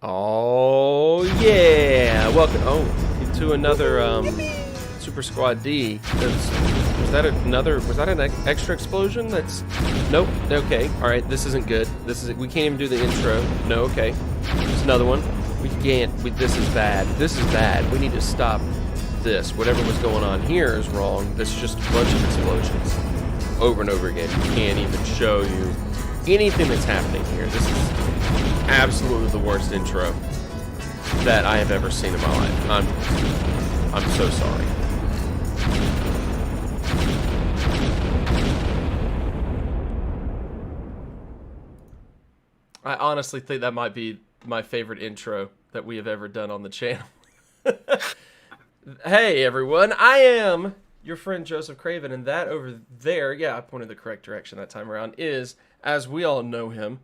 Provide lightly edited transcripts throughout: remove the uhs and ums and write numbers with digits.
Oh yeah! Welcome to another Super Squad D. Was that an extra explosion? Nope. Okay. All right. This isn't good. We can't even do the intro. No. Okay. There's another one. We can't. This is bad. This is bad. We need to stop this. Whatever was going on here is wrong. This is just a bunch of explosions over and over again. We can't even show you anything that's happening here. This is absolutely the worst intro that I have ever seen in my life. I'm so sorry. I honestly think that might be my favorite intro that we have ever done on the channel. Hey everyone, I am your friend Joseph Craven, and that over there, yeah, I pointed the correct direction that time around, is, as we all know him,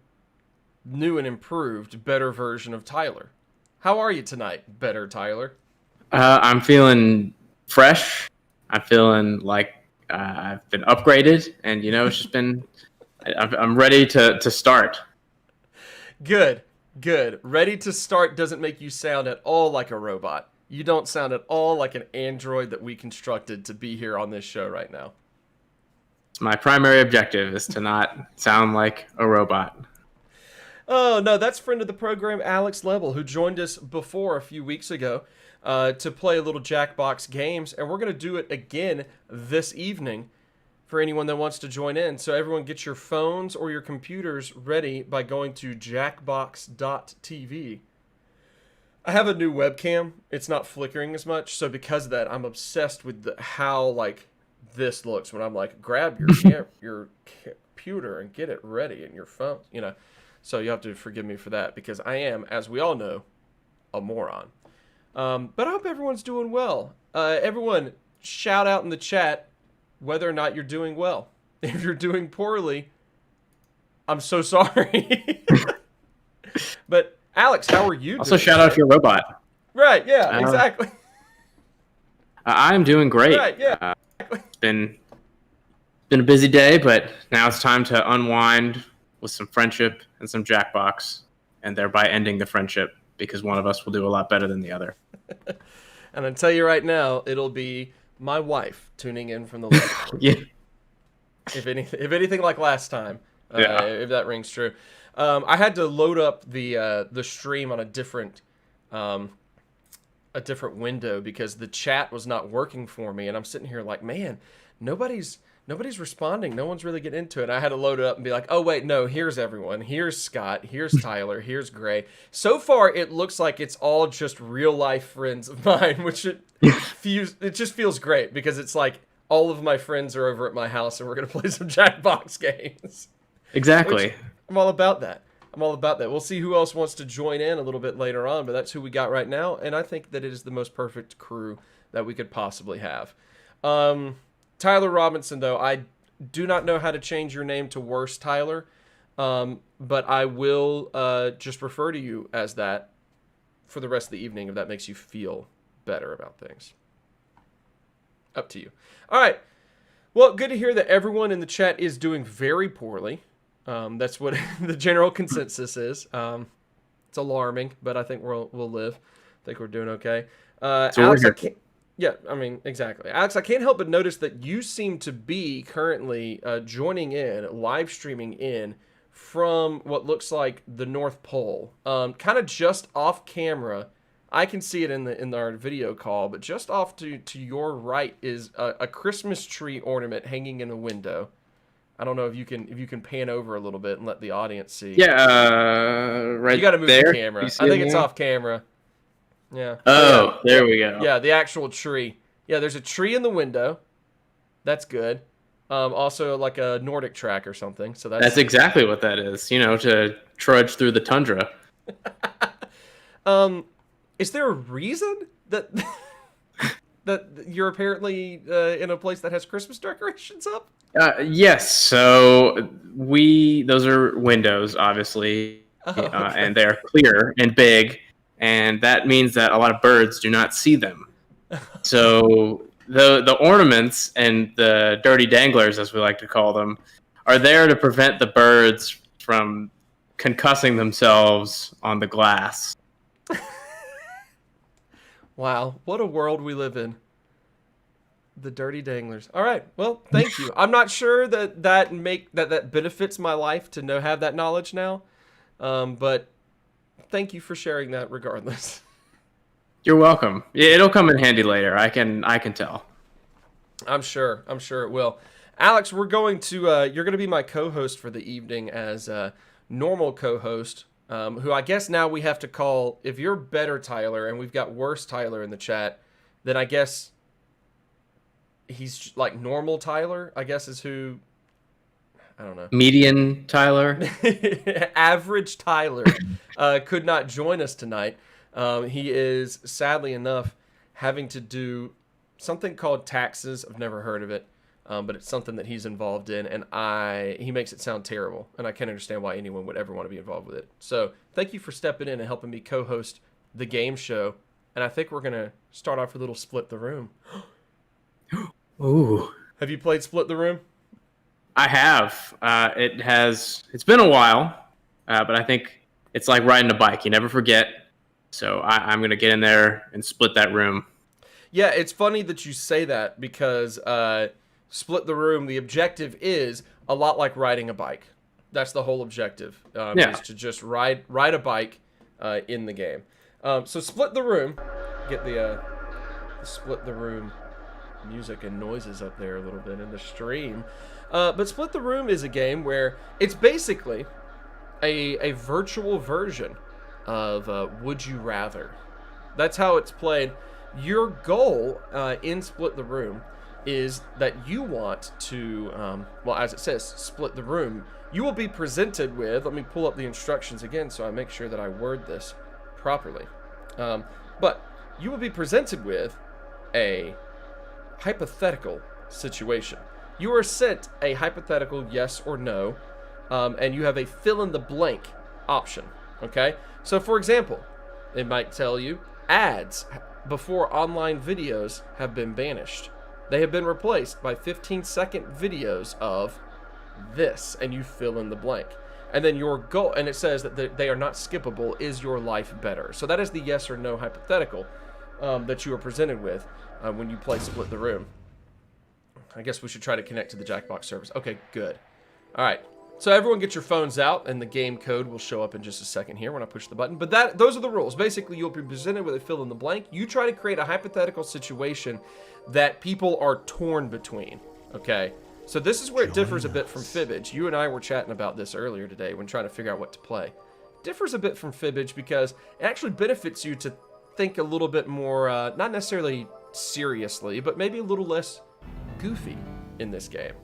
new and improved, better version of Tyler. How are you tonight, better Tyler? I'm feeling fresh. I'm feeling like I've been upgraded, and it's just been. I'm ready to start. Good. Ready to start doesn't make you sound at all like a robot. You don't sound at all like an android that we constructed to be here on this show right now. My primary objective is to not sound like a robot. Oh, no, that's friend of the program, Alex Level, who joined us before a few weeks ago to play a little Jackbox games, and we're going to do it again this evening for anyone that wants to join in. So everyone get your phones or your computers ready by going to jackbox.tv. I have a new webcam. It's not flickering as much, so because of that, I'm obsessed with how this looks when I'm like, grab your computer and get it ready and your phone, So you have to forgive me for that, because I am, as we all know, a moron. But I hope everyone's doing well. Everyone, shout out in the chat whether or not you're doing well. If you're doing poorly, I'm so sorry. But Alex, how are you also, doing? shout out if you're a robot. Right, yeah, exactly. I'm doing great. Right, yeah. It's been a busy day, but now it's time to unwind with some friendship and some Jackbox, and thereby ending the friendship, because one of us will do a lot better than the other. And I'll tell you right now, it'll be my wife tuning in from the left. Yeah. If anything like last time, Yeah. If that rings true. I had to load up the stream on a different window because the chat was not working for me, and I'm sitting here like, man, nobody's responding. No one's really getting into it. I had to load it up and be like, oh, wait, no, here's everyone. Here's Scott. Here's Tyler. Here's Gray. So far, it looks like it's all just real-life friends of mine, which it just feels great, because it's like all of my friends are over at my house, and we're going to play some Jackbox games. Exactly. I'm all about that. We'll see who else wants to join in a little bit later on, but that's who we got right now, and I think that it is the most perfect crew that we could possibly have. Tyler Robinson, though, I do not know how to change your name to Worst Tyler, but I will just refer to you as that for the rest of the evening if that makes you feel better about things. Up to you. All right. Well, good to hear that everyone in the chat is doing very poorly. That's what the general consensus is. It's alarming, but I think we'll live. I think we're doing okay. Alex, yeah, I mean, exactly. Alex, I can't help but notice that you seem to be currently joining in, live streaming in from what looks like the North Pole. Kind of just off camera. I can see it in our video call, but just off to your right is a Christmas tree ornament hanging in a window. I don't know if you can pan over a little bit and let the audience see. Yeah, right. You got to move there. the camera. I think it's off camera. Yeah. Oh, there we go. Yeah, the actual tree. Yeah, there's a tree in the window. That's good. Also, like a Nordic track or something. So that's exactly what that is. To trudge through the tundra. Is there a reason that that you're apparently in a place that has Christmas decorations up? Yes. So those are windows, obviously, Okay. and they're clear and big. And that means that a lot of birds do not see them. So the ornaments and the dirty danglers, as we like to call them, are there to prevent the birds from concussing themselves on the glass. Wow, what a world we live in. The dirty danglers. All right, well, thank you. I'm not sure that that benefits my life to have that knowledge now, but thank you for sharing that regardless. You're welcome. Yeah, it'll come in handy later. I can tell. I'm sure it will. Alex, we're going to you're going to be my co-host for the evening as a normal co-host, who I guess now we have to call. If you're better Tyler and we've got worse Tyler in the chat, then I guess he's like normal Tyler, I guess is who. I don't know. Median Tyler. Average Tyler could not join us tonight. He is, sadly enough, having to do something called taxes. I've never heard of it, but it's something that he's involved in, and he makes it sound terrible, and I can't understand why anyone would ever want to be involved with it. So thank you for stepping in and helping me co-host the game show, and I think we're going to start off with a little Split the Room. Ooh. Have you played Split the Room? I have. It's been a while, but I think it's like riding a bike. You never forget. So I'm going to get in there and split that room. Yeah, it's funny that you say that because Split the Room, the objective is a lot like riding a bike. That's the whole objective, is to just ride a bike in the game. So Split the Room, get the Split the Room music and noises up there a little bit in the stream. But Split the Room is a game where it's basically a virtual version of Would You Rather. That's how it's played. Your goal in Split the Room is that you want to, well, as it says, split the room. You will be presented with, let me pull up the instructions again so I make sure that I word this properly. But you will be presented with a hypothetical situation. You are sent a hypothetical yes or no, and you have a fill in the blank option. Okay? So for example, it might tell you ads before online videos have been banished. They have been replaced by 15-second videos of this, and you fill in the blank. And then your goal, and it says that they are not skippable, is your life better? So that is the yes or no hypothetical that you are presented with when you play Split the Room. I guess we should try to connect to the Jackbox service. Okay, good. All right. So everyone get your phones out, and the game code will show up in just a second here when I push the button. But those are the rules. Basically, you'll be presented with a fill in the blank. You try to create a hypothetical situation that people are torn between. Okay? So this is where it differs a bit from Fibbage. You and I were chatting about this earlier today when trying to figure out what to play. It differs a bit from Fibbage because it actually benefits you to think a little bit more, not necessarily seriously, but maybe a little less goofy in this game.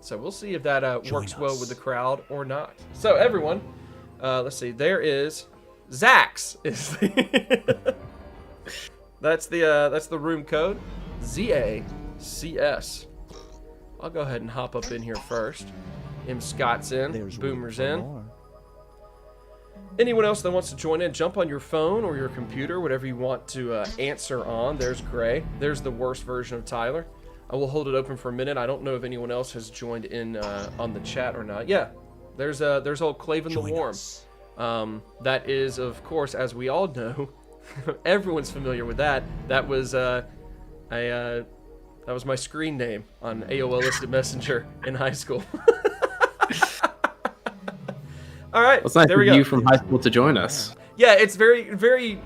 So we'll see if that works well with the crowd or not. So everyone, let's see. There is Zax. That's the room code. ZACS. I'll go ahead and hop up in here first. M. Scott's in. There's Boomer's in. More. Anyone else that wants to join in, jump on your phone or your computer, whatever you want to answer on. There's Gray. There's the worst version of Tyler. I will hold it open for a minute. I don't know if anyone else has joined in on the chat or not. Yeah, there's old Claven the Worm. That is, of course, as we all know, everyone's familiar with that. That was that was my screen name on AOL Instant Messenger in high school. All right, well, it's nice for you from high school to join us. Yeah, it's very, very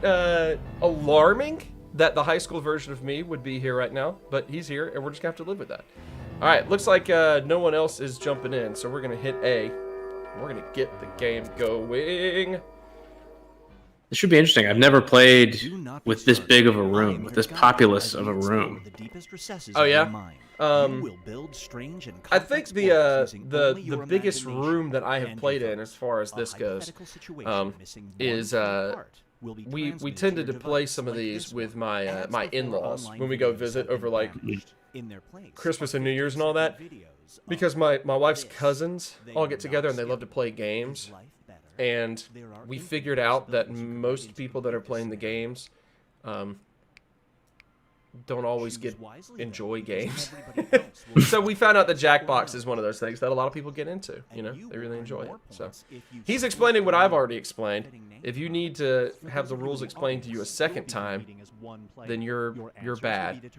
alarming that the high school version of me would be here right now, but he's here, and we're just gonna have to live with that. All right, looks like no one else is jumping in, so we're gonna hit A. We're gonna get the game going. This should be interesting. I've never played with this big of a room, with this populous of a room. Oh yeah. I think the biggest room that I have played in, as far as this goes, is we tended to play some of these with my my in-laws when we go visit over like Christmas and New Year's and all that, because my wife's cousins all get together and they love to play games. And we figured out that most people that are playing the games don't always enjoy games. So we found out that Jackbox is one of those things that a lot of people get into. You know, they really enjoy it. So he's explaining what I've already explained. If you need to have the rules explained to you a second time, then you're bad.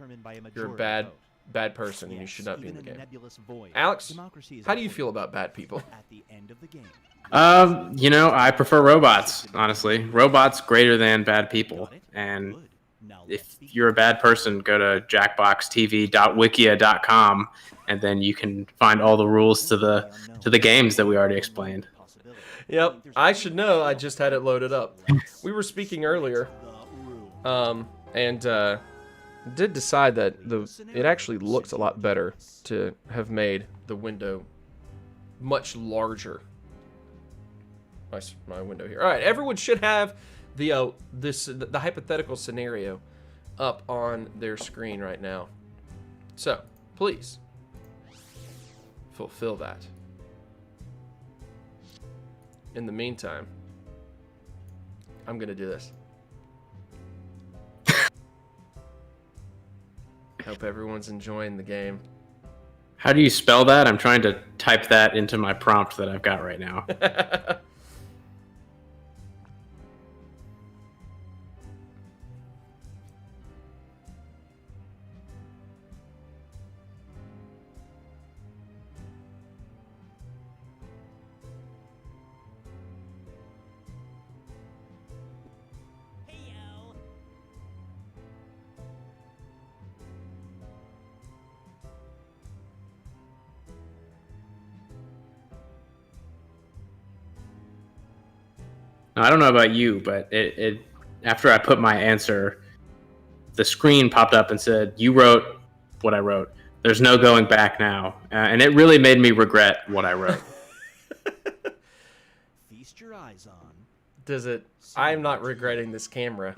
You're a bad person, and you should not be in the game. Alex, how do you feel about bad people? You know, I prefer robots, honestly. Robots greater than bad people. And if you're a bad person, go to jackboxtv.wikia.com, and then you can find all the rules to the games that we already explained. Yep, I should know. I just had it loaded up. We were speaking earlier, and did decide that it actually looks a lot better to have made the window much larger. My window here. All right, everyone should have the hypothetical scenario up on their screen right now. So please fulfill that. In the meantime, I'm gonna do this. Hope everyone's enjoying the game. How do you spell that? I'm trying to type that into my prompt that I've got right now. I don't know about you, but it after I put my answer, the screen popped up and said, "You wrote what I wrote. There's no going back now," and it really made me regret what I wrote. Feast your eyes on. Does it? I'm not regretting this camera.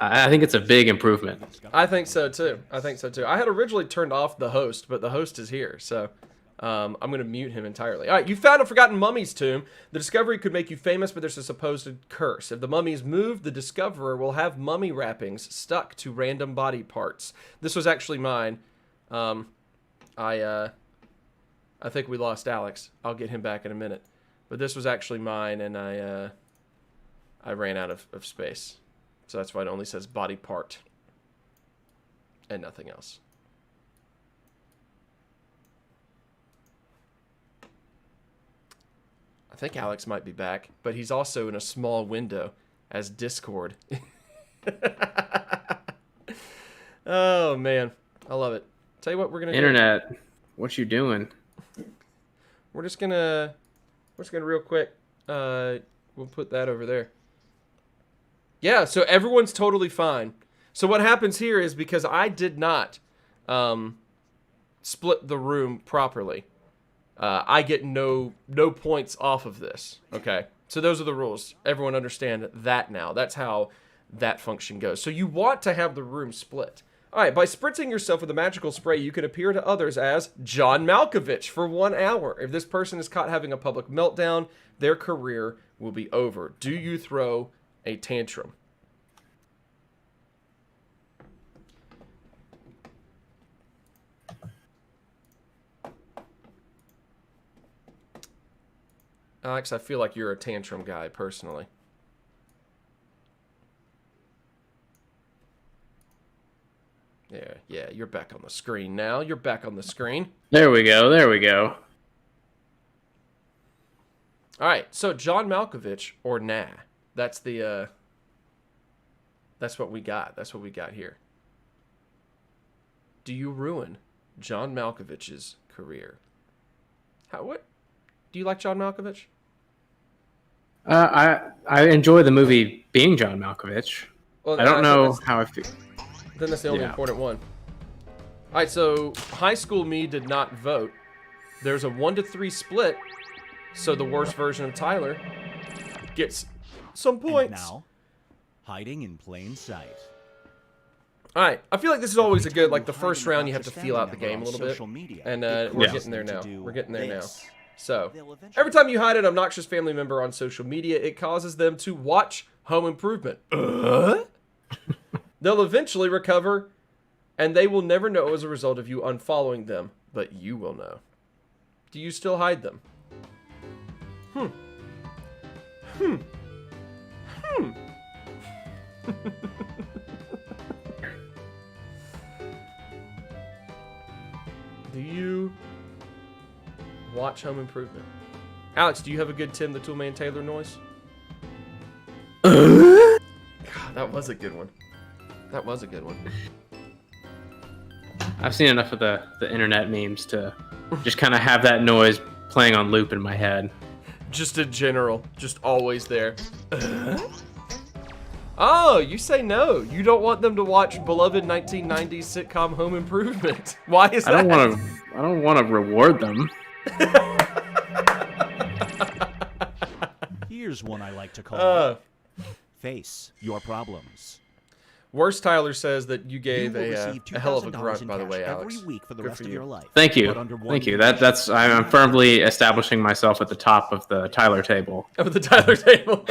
I think it's a big improvement. I think so too. I had originally turned off the host, but the host is here, so I'm going to mute him entirely. All right, you found a forgotten mummy's tomb. The discovery could make you famous, but there's a supposed curse. If the mummy is moved, the discoverer will have mummy wrappings stuck to random body parts. This was actually mine. I think we lost Alex. I'll get him back in a minute. But this was actually mine, and I ran out of space. So that's why it only says body part and nothing else. I think Alex might be back, but he's also in a small window as Discord. Oh, man. I love it. Tell you what we're going to do. Internet, what you doing? We're just going to real quick, we'll put that over there. Yeah, so everyone's totally fine. So what happens here is because I did not split the room properly, I get no points off of this. Okay, so those are the rules. Everyone understand that now. That's how that function goes. So you want to have the room split. All right, by spritzing yourself with a magical spray, you can appear to others as John Malkovich for 1 hour. If this person is caught having a public meltdown, their career will be over. Do you throw a tantrum? Alex, I feel like you're a tantrum guy, personally. Yeah, you're back on the screen now. You're back on the screen. There we go. All right, so John Malkovich or nah. That's the that's what we got. That's what we got here. Do you ruin John Malkovich's career? What? Do you like John Malkovich? I enjoy the movie being John Malkovich. Well, I don't know how I feel. Then that's the only important one. All right, so high school me did not vote. There's a 1-3 split, so the worst version of Tyler gets some points. And now, hiding in plain sight. All right, I feel like this is always a good, like the first round you have to feel out the game a little bit. And we're getting there now. We're getting there now. So, every time you hide an obnoxious family member on social media, it causes them to watch Home Improvement. They'll They'll eventually recover, and they will never know as a result of you unfollowing them, but you will know. Do you still hide them? Do you watch Home Improvement? Alex, do you have a good Tim the Toolman Taylor noise? God, that was a good one. That was a good one. I've seen enough of the internet memes to just kind of have that noise playing on loop in my head. Just in general, just always there. Oh, you say no. You don't want them to watch beloved 1990s sitcom Home Improvement. Why is that? I don't want to reward them. Here's one I like to call Face Your Problems. Worst Tyler says that you gave You will a receive hell of a $2,000 grunt, in by the cash way, Alex. every week for the Good rest for of you. your life. Thank you. But under one Thank you. condition. I'm firmly establishing myself at the top of the Tyler table. Of the Tyler table.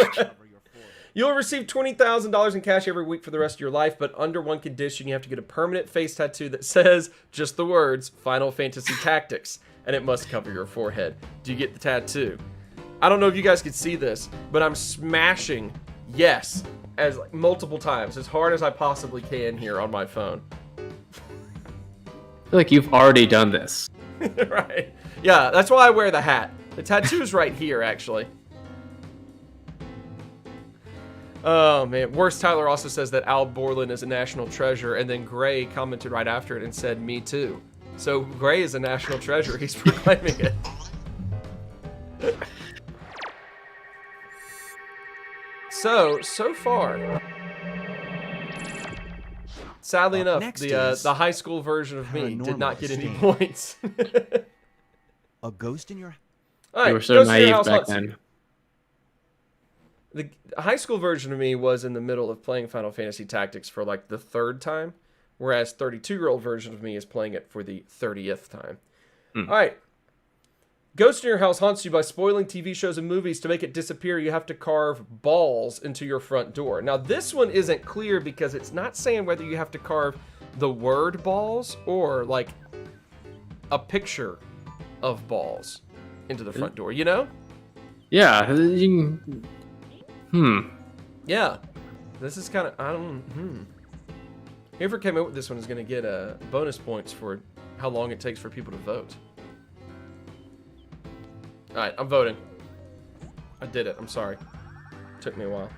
You'll receive $20,000 in cash every week for the rest of your life, but under one condition: you have to get a permanent face tattoo that says just the words Final Fantasy Tactics, and it must cover your forehead. Do you get the tattoo? I don't know if you guys could see this, but I'm smashing yes as like multiple times, as hard as I possibly can here on my phone. I feel like you've already done this. Right. Yeah, that's why I wear the hat. The tattoo's right here, actually. Oh, man. Worst Tyler also says that Al Borland is a national treasure, and then Gray commented right after it and said, me too. So Gray is a national treasure. He's proclaiming it. So far, sadly enough, next the is high school version of me did not paranormal get any stain. points. A ghost in your... All right, You were so Ghost in Your naive House back Haunts then. You. The high school version of me was in the middle of playing Final Fantasy Tactics for like the 3rd time, whereas 32-year-old version of me is playing it for the 30th time. All right. Ghost in Your House haunts you by spoiling TV shows and movies. To make it disappear, you have to carve balls into your front door. Now, this one isn't clear because it's not saying whether you have to carve the word balls or like a picture of balls into the front door, you know? Yeah. Yeah. This is kind of, Whoever came up with this one is going to get bonus points for how long it takes for people to vote. All right, I'm voting. I did it. I'm sorry. Took me a while.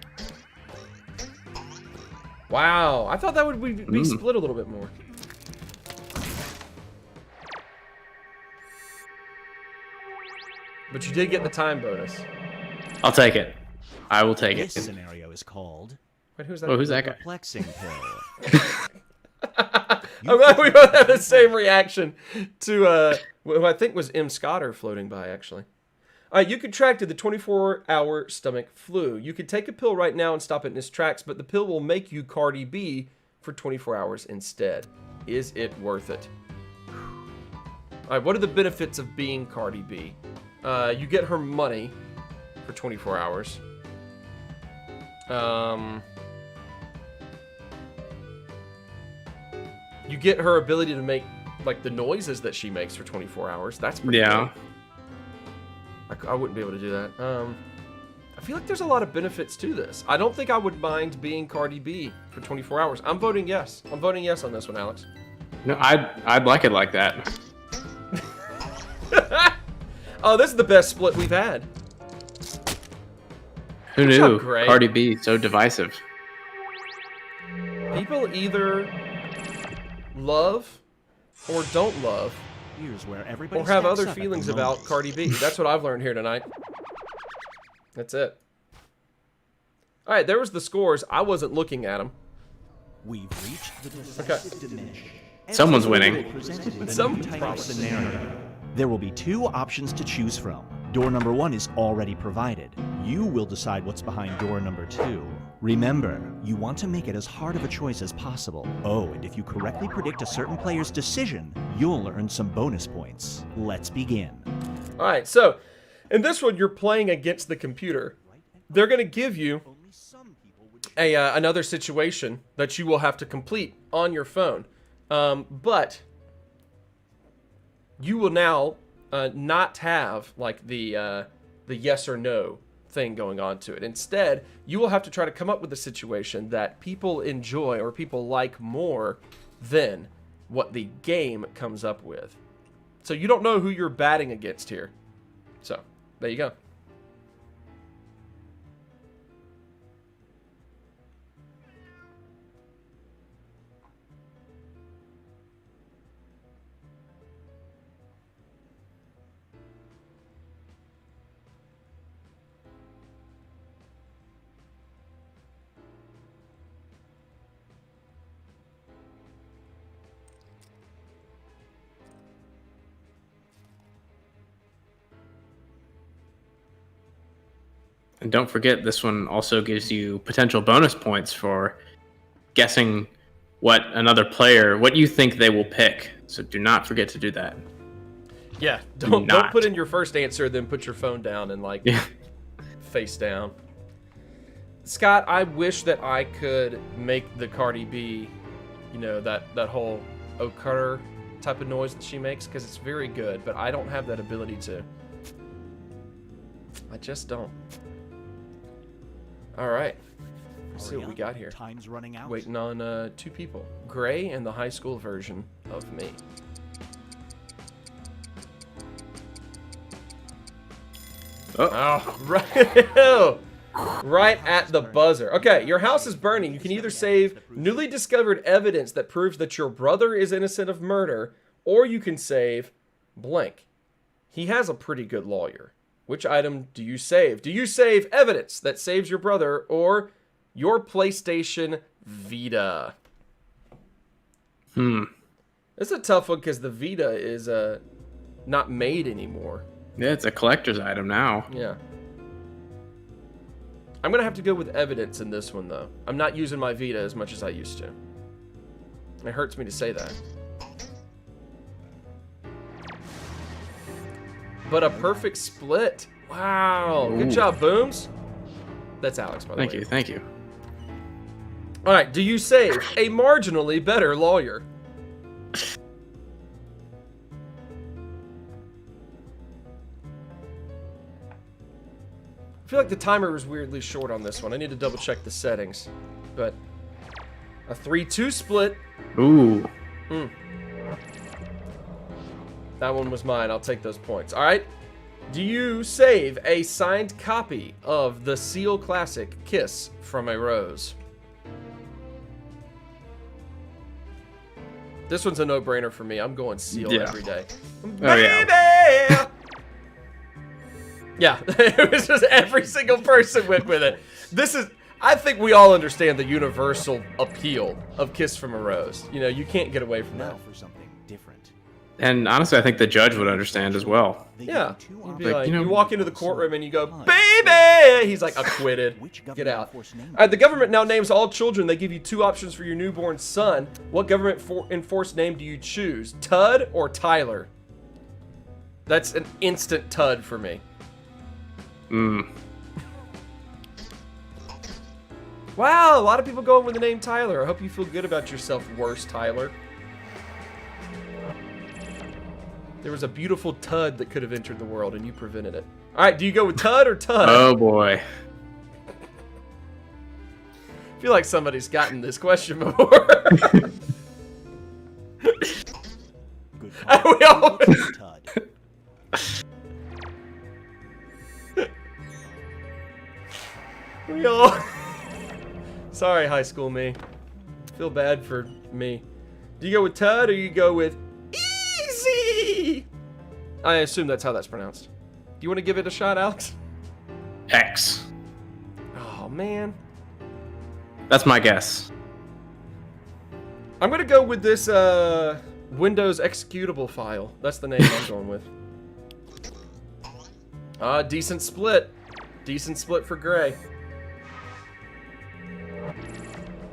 Wow. I thought that would be split a little bit more. But you did get the time bonus. I'll take it. I will take This it. scenario is called Wait, who's that? Oh, who's that guy? Perplexing Pill. I'm glad we both have the same reaction to who I think was M. Scotter floating by, actually. All right, you contracted the 24-hour stomach flu. You could take a pill right now and stop it in its tracks, but the pill will make you Cardi B for 24 hours instead. Is it worth it? All right, what are the benefits of being Cardi B? You get her money for 24 hours. You get her ability to make like the noises that she makes for 24 hours. That's pretty Yeah. cool. I wouldn't be able to do that. I feel like there's a lot of benefits to this. I don't think I would mind being Cardi B for 24 hours. I'm voting yes. I'm voting yes on this one, Alex. No, I'd like it like that. Oh, this is the best split we've had. Who Good job, knew? Gray. Cardi B, so divisive. People either love or don't love Here's where everybody or have stacks other up at the feelings about moment. Cardi B. That's what I've learned here tonight. That's it. All right, there was the scores. I wasn't looking at them. We've reached the decisive dimension. Someone's Every winning. will be presented with a Some new type of probably. scenario. There will be 2 options to choose from. Door number 1 is already provided. You will decide what's behind door number 2. Remember, you want to make it as hard of a choice as possible. Oh, and if you correctly predict a certain player's decision, you'll earn some bonus points. Let's begin. All right, so in this one, you're playing against the computer. They're going to give you another situation that you will have to complete on your phone. But you will now not have like the yes or no thing going on to it. Instead, you will have to try to come up with a situation that people enjoy or people like more than what the game comes up with. So you don't know who you're batting against here. So, there you go. And don't forget, this one also gives you potential bonus points for guessing what you think they will pick. So do not forget to do that. Yeah, don't put in your first answer, then put your phone down and like face down. Scott, I wish that I could make the Cardi B, you know, that whole occur type of noise that she makes, because it's very good, but I don't have that ability to. I just don't. All right. Let's see what we got here. Time's running out. Waiting on 2 people. Gray and the high school version of me. Oh, right at the buzzer. Okay, your house is burning. You can either save newly discovered evidence that proves that your brother is innocent of murder, or you can save blank. He has a pretty good lawyer. Which item do you save? Do you save evidence that saves your brother or your PlayStation Vita? It's a tough one because the Vita is not made anymore. Yeah, it's a collector's item now. Yeah. I'm going to have to go with evidence in this one, though. I'm not using my Vita as much as I used to. It hurts me to say that. But a perfect split. Wow. Good job, Booms. That's Alex, by the way. Thank you. All right. Do you save a marginally better lawyer? I feel like the timer was weirdly short on this one. I need to double check the settings. But a 3-2 split. Ooh. That one was mine. I'll take those points. All right. Do you save a signed copy of the Seal classic Kiss from a Rose? This one's a no-brainer for me. I'm going Seal every day. Baby! Yeah, it was just every single person went with it. I think we all understand the universal appeal of Kiss from a Rose. You know, you can't get away from that. Now for something different. And honestly, I think the judge would understand as well. Yeah. You'd be like, you know, you walk into the courtroom and you go, baby! He's like, acquitted. Get out. All right, the government now names all children. They give you 2 options for your newborn son. What government enforced name do you choose? Tud or Tyler? That's an instant Tud for me. Wow, a lot of people going with the name Tyler. I hope you feel good about yourself, worse Tyler. There was a beautiful Tud that could have entered the world, and you prevented it. All right, do you go with Tud or Tud? Oh, boy. I feel like somebody's gotten this question before. Good call. We all... Tud. We all... Sorry, high school me. Feel bad for me. Do you go with Tud or you go with Easy? I assume that's how that's pronounced. Do you want to give it a shot, Alex? X. Oh, man. That's my guess. I'm going to go with this Windows executable file. That's the name I'm going with. Decent split. Decent split for Gray.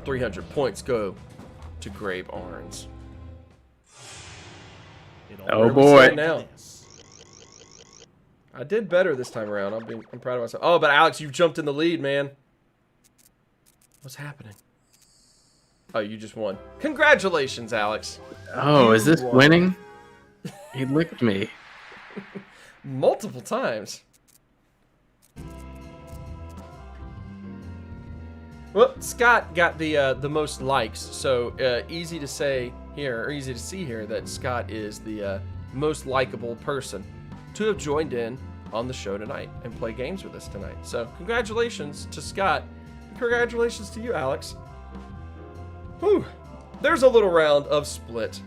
300 points go to Grave Arns. Oh boy! Now? I did better this time around. I'm proud of myself. Oh, but Alex, you've jumped in the lead, man. What's happening? Oh, you just won. Congratulations, Alex. Oh, is this won. winning? He licked me. Multiple times. Well, Scott got the most likes, so easy to say here, or easy to see here, that Scott is the most likable person to have joined in on the show tonight and play games with us tonight. So congratulations to Scott. Congratulations to you, Alex. Whew. There's a little round of Split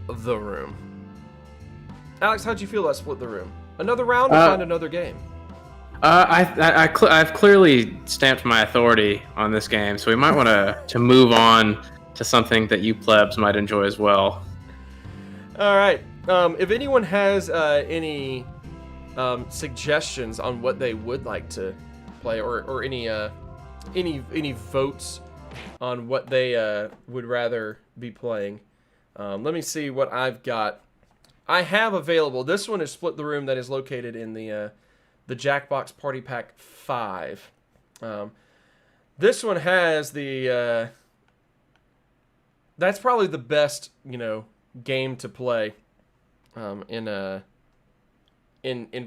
the Room. Alex, how'd you feel about Split the Room? Another round or find another game? I've clearly stamped my authority on this game, so we might want to move on to something that you plebs might enjoy as well. All right. If anyone has any suggestions on what they would like to play, or any votes on what they would rather be playing, let me see what I've got. I have available. This one is Split the Room, that is located in the Jackbox Party Pack 5. This one has the that's probably the best, game to play in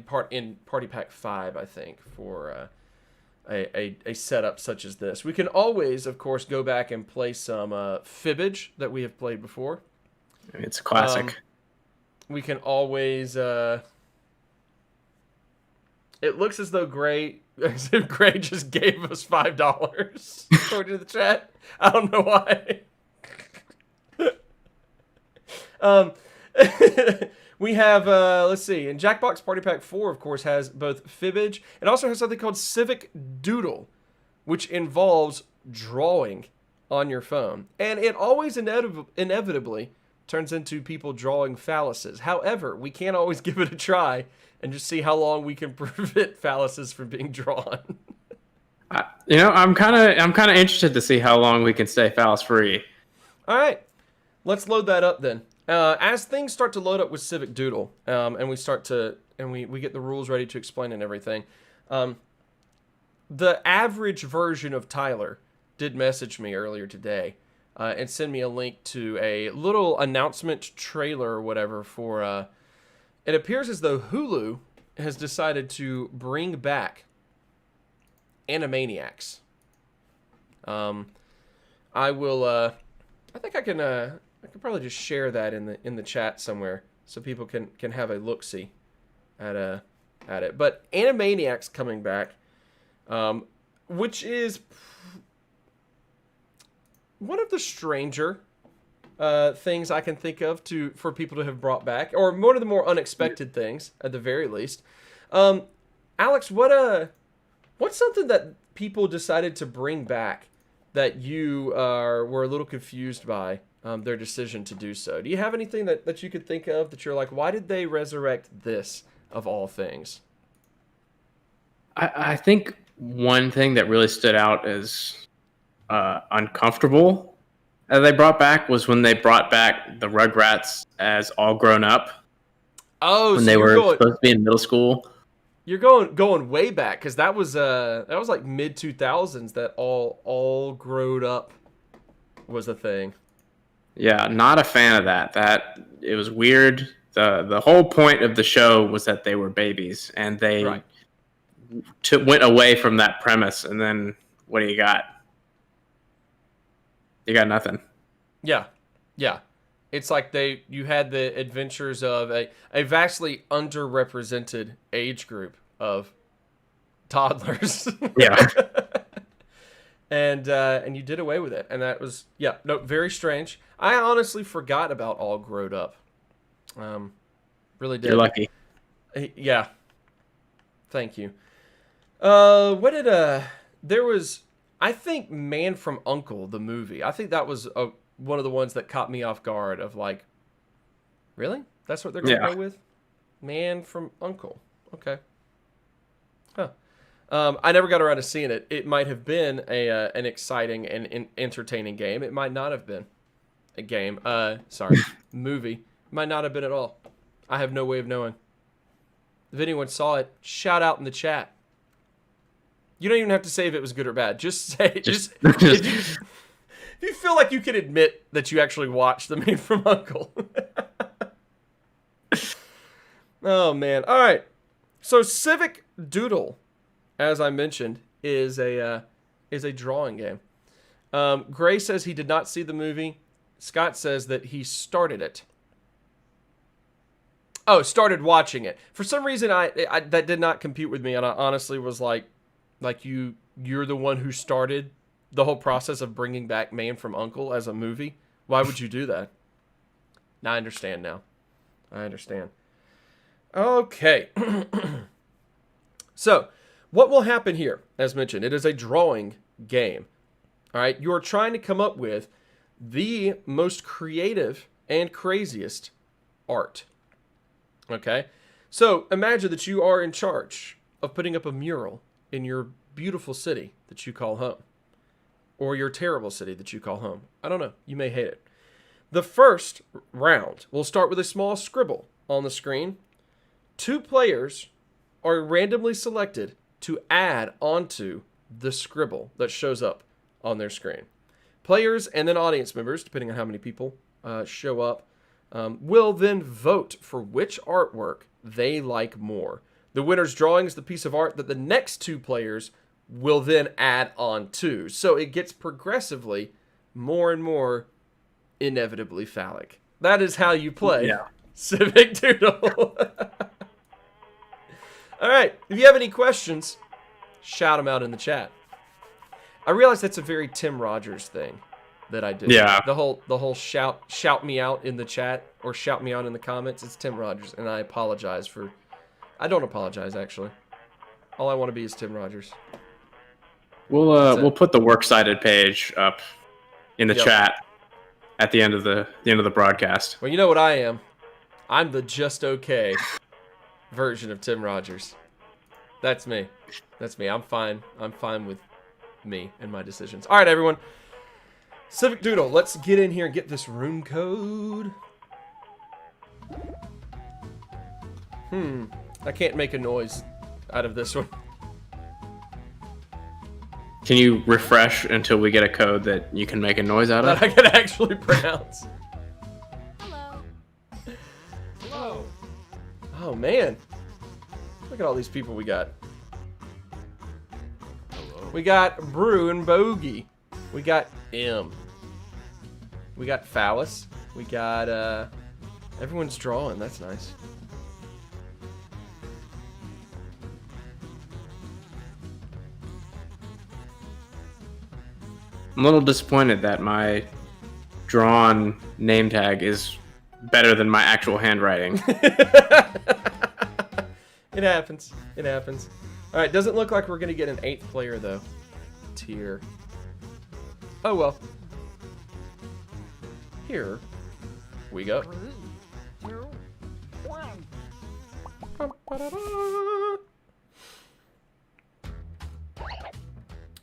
Party Pack 5, I think, for a setup such as this. We can always, of course, go back and play some Fibbage that we have played before. It's a classic. We can always it looks as though Gray just gave us $5 according to the chat. I don't know why. We have, let's see, and Jackbox Party Pack 4, of course, has both Fibbage. It also has something called Civic Doodle, which involves drawing on your phone. And it always inevitably turns into people drawing phalluses. However, we can't always give it a try and just see how long we can prevent phalluses from being drawn. I'm kind of interested to see how long we can stay phallus free. All right, let's load that up then. As things start to load up with Civic Doodle, and we get the rules ready to explain and everything, the average version of Tyler did message me earlier today and send me a link to a little announcement trailer or whatever for. It appears as though Hulu has decided to bring back Animaniacs. I will. I think I can. I could probably just share that in the chat somewhere so people can have a look-see at it. But Animaniacs coming back, which is one of the stranger things I can think of for people to have brought back, or one of the more unexpected things at the very least. Alex, what's something that people decided to bring back that you were a little confused by their decision to do so? Do you have anything that you could think of that you're like, why did they resurrect this of all things? I think one thing that really stood out as uncomfortable that they brought back was when they brought back the Rugrats as all grown up. Oh, when they were supposed to be in middle school. You're going way back, because that was like mid 2000s that all grown up was a thing. Yeah, not a fan of that. That it was weird. The whole point of the show was that they were babies, and they went away from that premise. And then what do you got? You got nothing. Yeah. It's like you had the adventures of a vastly underrepresented age group of toddlers. Yeah. And you did away with it, and that was very strange. I honestly forgot about All Growed Up. Really did. You're lucky. Yeah. Thank you. There was, I think, Man from U.N.C.L.E. the movie. I think that was one of the ones that caught me off guard of like, really? That's what they're going to go with? Man from U.N.C.L.E. Okay. Huh. I never got around to seeing it. It might have been an exciting and entertaining game. It might not have been a game. Movie. It might not have been at all. I have no way of knowing. If anyone saw it, shout out in the chat. You don't even have to say if it was good or bad. Just say Just- if you feel like you can admit that you actually watched the Man from Uncle. Oh man! All right. So Civic Doodle, as I mentioned, is a drawing game. Gray says he did not see the movie. Scott says that he started it. Oh, started watching it. For some reason, I that did not compute with me, and I honestly was like you're the one who started the whole process of bringing back Man from Uncle as a movie. Why would you do that? Now I understand now. I understand. Okay. So, what will happen here? As mentioned, it is a drawing game. All right, you are trying to come up with the most creative and craziest art. Okay? So, imagine that you are in charge of putting up a mural in your beautiful city that you call home. Or your terrible city that you call home. I don't know. You may hate it. The first round will start with a small scribble on the screen. 2 players are randomly selected to add onto the scribble that shows up on their screen. Players and then audience members, depending on how many people show up, will then vote for which artwork they like more. The winner's drawing is the piece of art that the next 2 players will then add on to. So it gets progressively more and more inevitably phallic. That is how you play Civic Doodle. All right, if you have any questions, shout them out in the chat. I realize that's a very Tim Rogers thing that I do. Yeah. The whole shout me out in the chat or shout me out in the comments. It's Tim Rogers, and I apologize for. I don't apologize actually. All I want to be is Tim Rogers. We'll put the works cited page up in the chat at the end of the broadcast. Well, you know what I am. I'm the just okay version of Tim Rogers. That's me. That's me. I'm fine. I'm fine with me and my decisions. All right, everyone. Civic Doodle. Let's get in here and get this room code. I can't make a noise out of this one. Can you refresh until we get a code that you can make a noise out of? That I can actually pronounce. Hello. Oh, man. Look at all these people we got. We got Brew and Bogey. We got M. We got Phallus. We got, everyone's drawing. That's nice. I'm a little disappointed that my drawn name tag is better than my actual handwriting. It happens. It happens. All right, doesn't look like we're going to get an 8th player, though. Tier. Oh, well. Here we go. All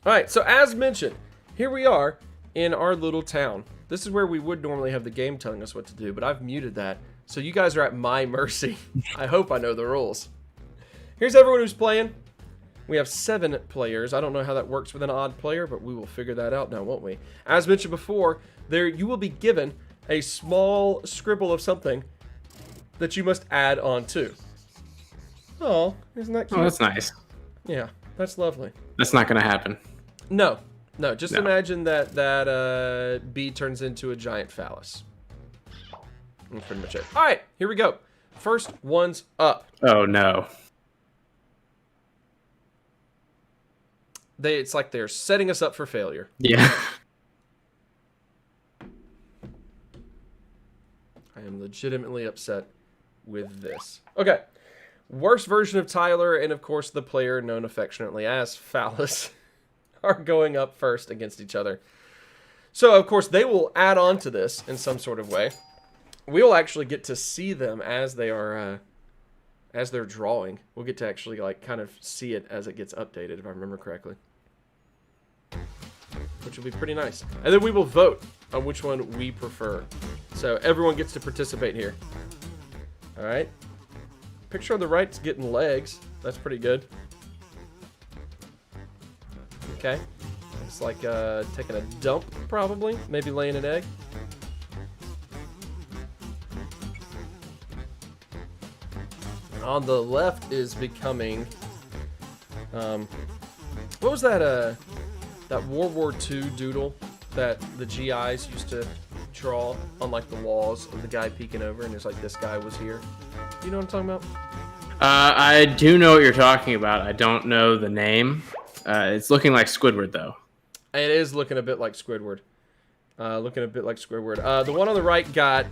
right, so as mentioned, here we are in our little town. This is where we would normally have the game telling us what to do, but I've muted that. So you guys are at my mercy. I hope I know the rules. Here's everyone who's playing. We have 7 players. I don't know how that works with an odd player, but we will figure that out now, won't we? As mentioned before, there you will be given a small scribble of something that you must add on to. Oh, isn't that cute? Oh, that's nice. Yeah, that's lovely. That's not going to happen. No, just No. imagine that bee turns into a giant phallus. That's pretty much it. All right, here we go. First one's up. Oh, no. It's like they're setting us up for failure. Yeah. I am legitimately upset with this. Okay. Worst version of Tyler and, of course, the player known affectionately as Phallus are going up first against each other. So, of course, they will add on to this in some sort of way. We'll actually get to see them as they are, as they're drawing. We'll get to actually, like, kind of see it as it gets updated, if I remember correctly. Which will be pretty nice. And then we will vote on which one we prefer. So everyone gets to participate here. All right. Picture on the right's getting legs. That's pretty good. Okay. It's like taking a dump, probably. Maybe laying an egg. On the left is becoming... what was that, that World War II doodle that the GIs used to draw on, like, the walls of the guy peeking over, and it's like, this guy was here? You know what I'm talking about? I do know what you're talking about. I don't know the name. It's looking like Squidward, though. It is looking a bit like Squidward. The one on the right got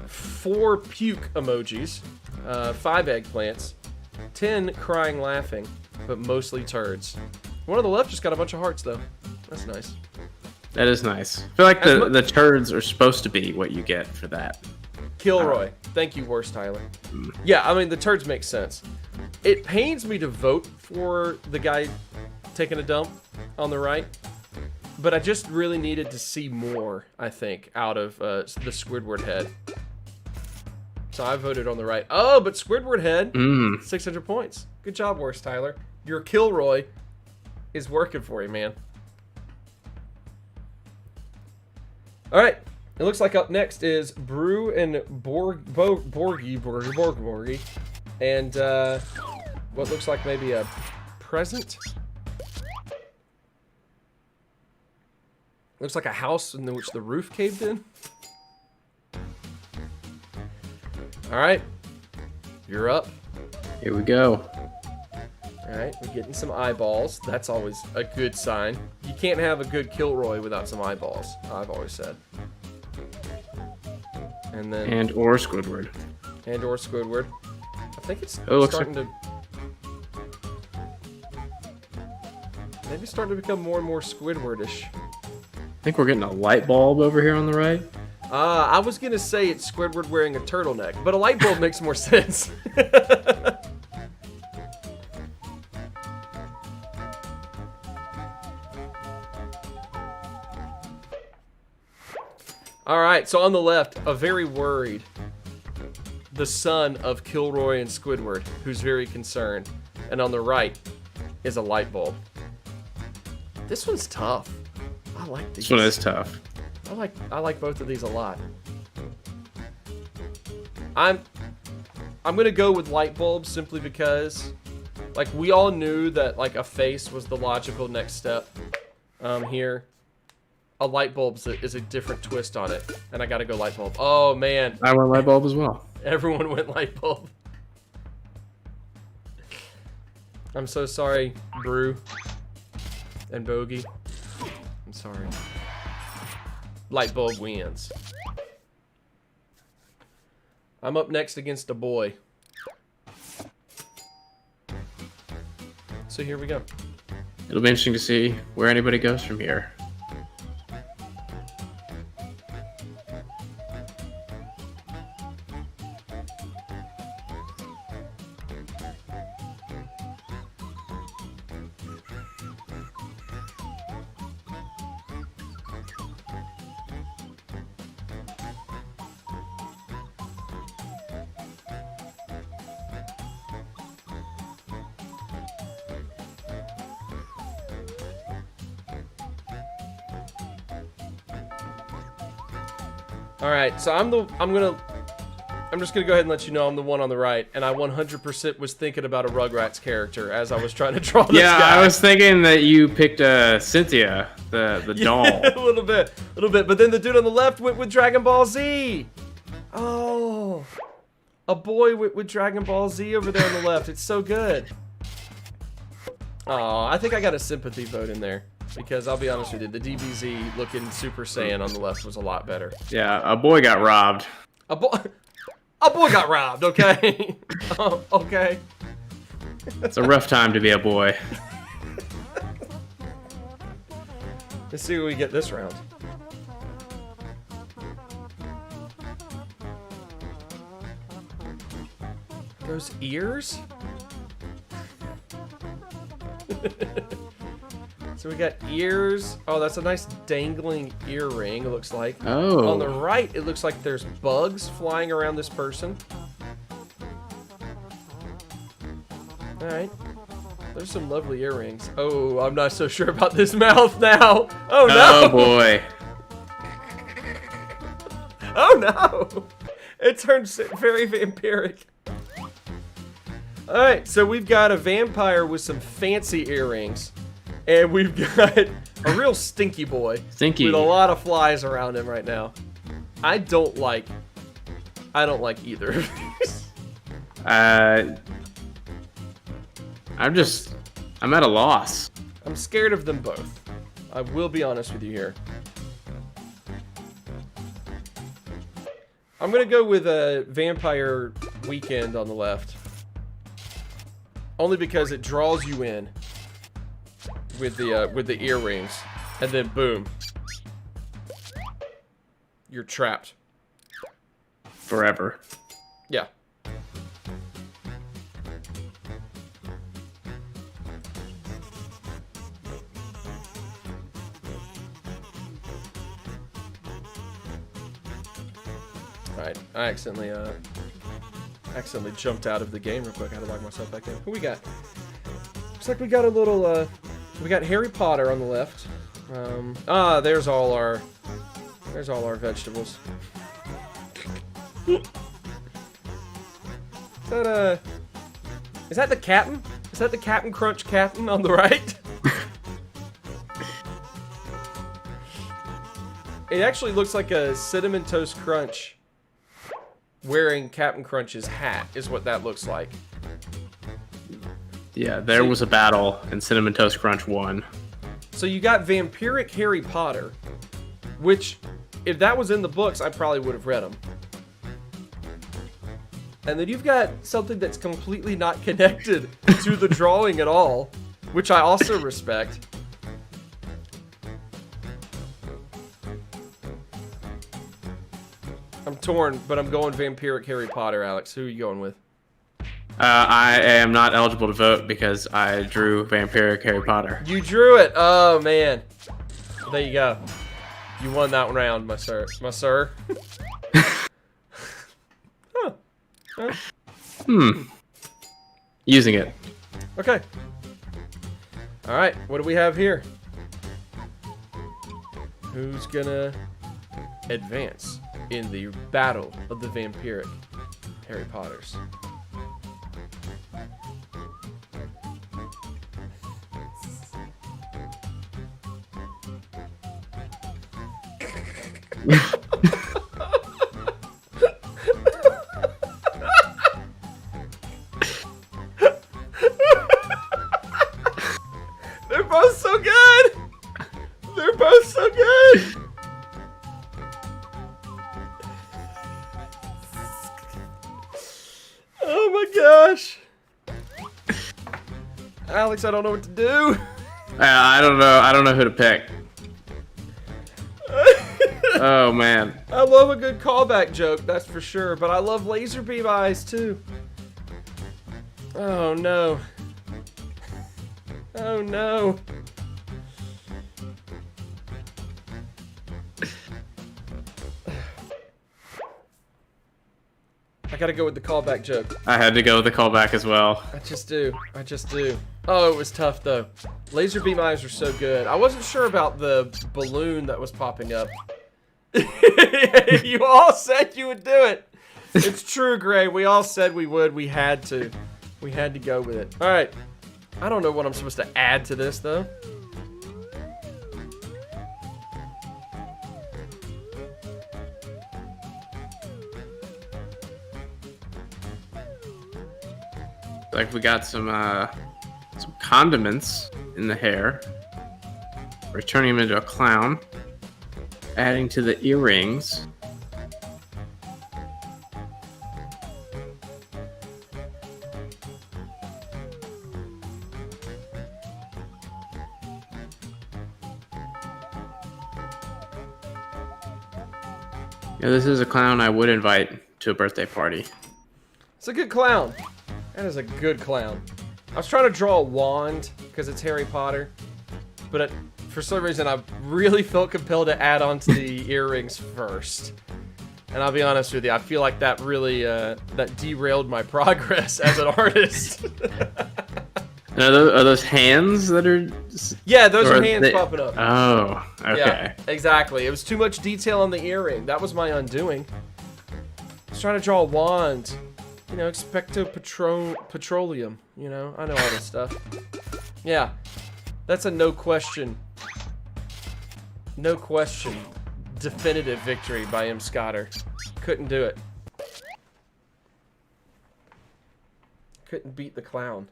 4 puke emojis, 5 eggplants, 10 crying laughing, but mostly turds. One on the left just got a bunch of hearts, though. That's nice. That is nice. I feel like the turds are supposed to be what you get for that. Kilroy. Thank you, Worst Tyler. Yeah, I mean, the turds make sense. It pains me to vote for the guy taking a dump on the right, but I just really needed to see more, I think, out of the Squidward head. So I voted on the right. Oh, but Squidward head, 600 points. Good job, Worst Tyler. Your Kilroy is working for you, man. All right. It looks like up next is Brew and Borgy, and what looks like maybe a present. Looks like a house in which the roof caved in. All right, you're up. Here we go. All right, we're getting some eyeballs. That's always a good sign. You can't have a good Kilroy without some eyeballs, I've always said. And then And/or Squidward. And/or Squidward. I think it's starting to maybe starting to become more and more Squidwardish. I think we're getting a light bulb over here on the right. I was gonna say it's Squidward wearing a turtleneck, but a light bulb makes more sense. All right, so on the left, a very worried, the son of Kilroy and Squidward, who's very concerned, and on the right is a light bulb. This one's tough. I like these. This one is tough. I like both of these a lot. I'm gonna go with light bulb simply because, like, we all knew that like a face was the logical next step. Here. A light bulb is a different twist on it, and I gotta go light bulb. Oh man, I went light bulb as well. Everyone went light bulb. I'm so sorry, Brew and Bogey. I'm sorry. Light bulb wins. I'm up next against a boy. So here we go. It'll be interesting to see where anybody goes from here. All right, so I'm just gonna go ahead and let you know I'm the one on the right, and I 100% was thinking about a Rugrats character as I was trying to draw this guy. I was thinking that you picked Cynthia, the doll. Yeah, a little bit, but then the dude on the left went with Dragon Ball Z. Oh, a boy with Dragon Ball Z over there on the left. It's so good. Oh, I think I got a sympathy vote in there. Because I'll be honest with you, the DBZ looking Super Saiyan on the left was a lot better. Yeah, a boy got robbed. A boy got robbed, okay? Oh, okay. It's a rough time to be a boy. Let's see what we get this round. Those ears? So we got ears. Oh, that's a nice dangling earring, it looks like. Oh. On the right, it looks like there's bugs flying around this person. All right. There's some lovely earrings. Oh, I'm not so sure about this mouth now. Oh no! Oh boy. Oh no! It turns very vampiric. Alright, so we've got a vampire with some fancy earrings. And we've got a real stinky boy. Stinky. With a lot of flies around him right now. I don't like either of these. I'm at a loss. I'm scared of them both. I will be honest with you here. I'm gonna go with a Vampire Weekend on the left. Only because it draws you in with the earrings, and then boom, you're trapped Forever. Yeah. Alright, I accidentally jumped out of the game real quick. I had to log myself back in. Who we got? Looks like we got a little, we got Harry Potter on the left. There's all our vegetables. Is that the captain? Is that the Captain Crunch captain on the right? It actually looks like a Cinnamon Toast Crunch wearing Captain Crunch's hat, is what that looks like. Yeah, there was a battle, and Cinnamon Toast Crunch won. So you got Vampiric Harry Potter, which, if that was in the books, I probably would have read them. And then you've got something that's completely not connected to the drawing at all, which I also respect. I'm torn, but I'm going Vampiric Harry Potter, Alex. Who are you going with? I am not eligible to vote because I drew Vampiric Harry Potter. You drew it! Oh, man. There you go. You won that round, my sir. My sir. Huh. Using it. Okay. Alright, what do we have here? Who's gonna advance in the battle of the Vampiric Harry Potters? They're both so good! They're both so good! Oh my gosh! Alex, I don't know what to do. I don't know who to pick. Oh man. I love a good callback joke, that's for sure, but I love laser beam eyes too. Oh no. Oh no. I gotta go with the callback joke. I had to go with the callback as well. I just do. I just do. Oh, it was tough though. Laser beam eyes are so good. I wasn't sure about the balloon that was popping up. You all said you would do it. It's true, Gray. We all said we would. We had to. We had to go with it. All right. I don't know what I'm supposed to add to this though. Like we got some condiments in the hair. We're turning him into a clown. Adding to the earrings. Yeah, this is a clown I would invite to a birthday party. It's a good clown. That is a good clown. I was trying to draw a wand because it's Harry Potter, but for some reason I really felt compelled to add on to the earrings first. And I'll be honest with you, I feel like that really that derailed my progress as an artist. Are those hands that are? Yeah, those are hands popping up. Oh, okay. Yeah, exactly. It was too much detail on the earring. That was my undoing. I was trying to draw a wand. You know, expecto petroleum. You know, I know all this stuff. Yeah, that's a no question. No question. Definitive victory by M. Scotter. Couldn't do it. Couldn't beat the clown.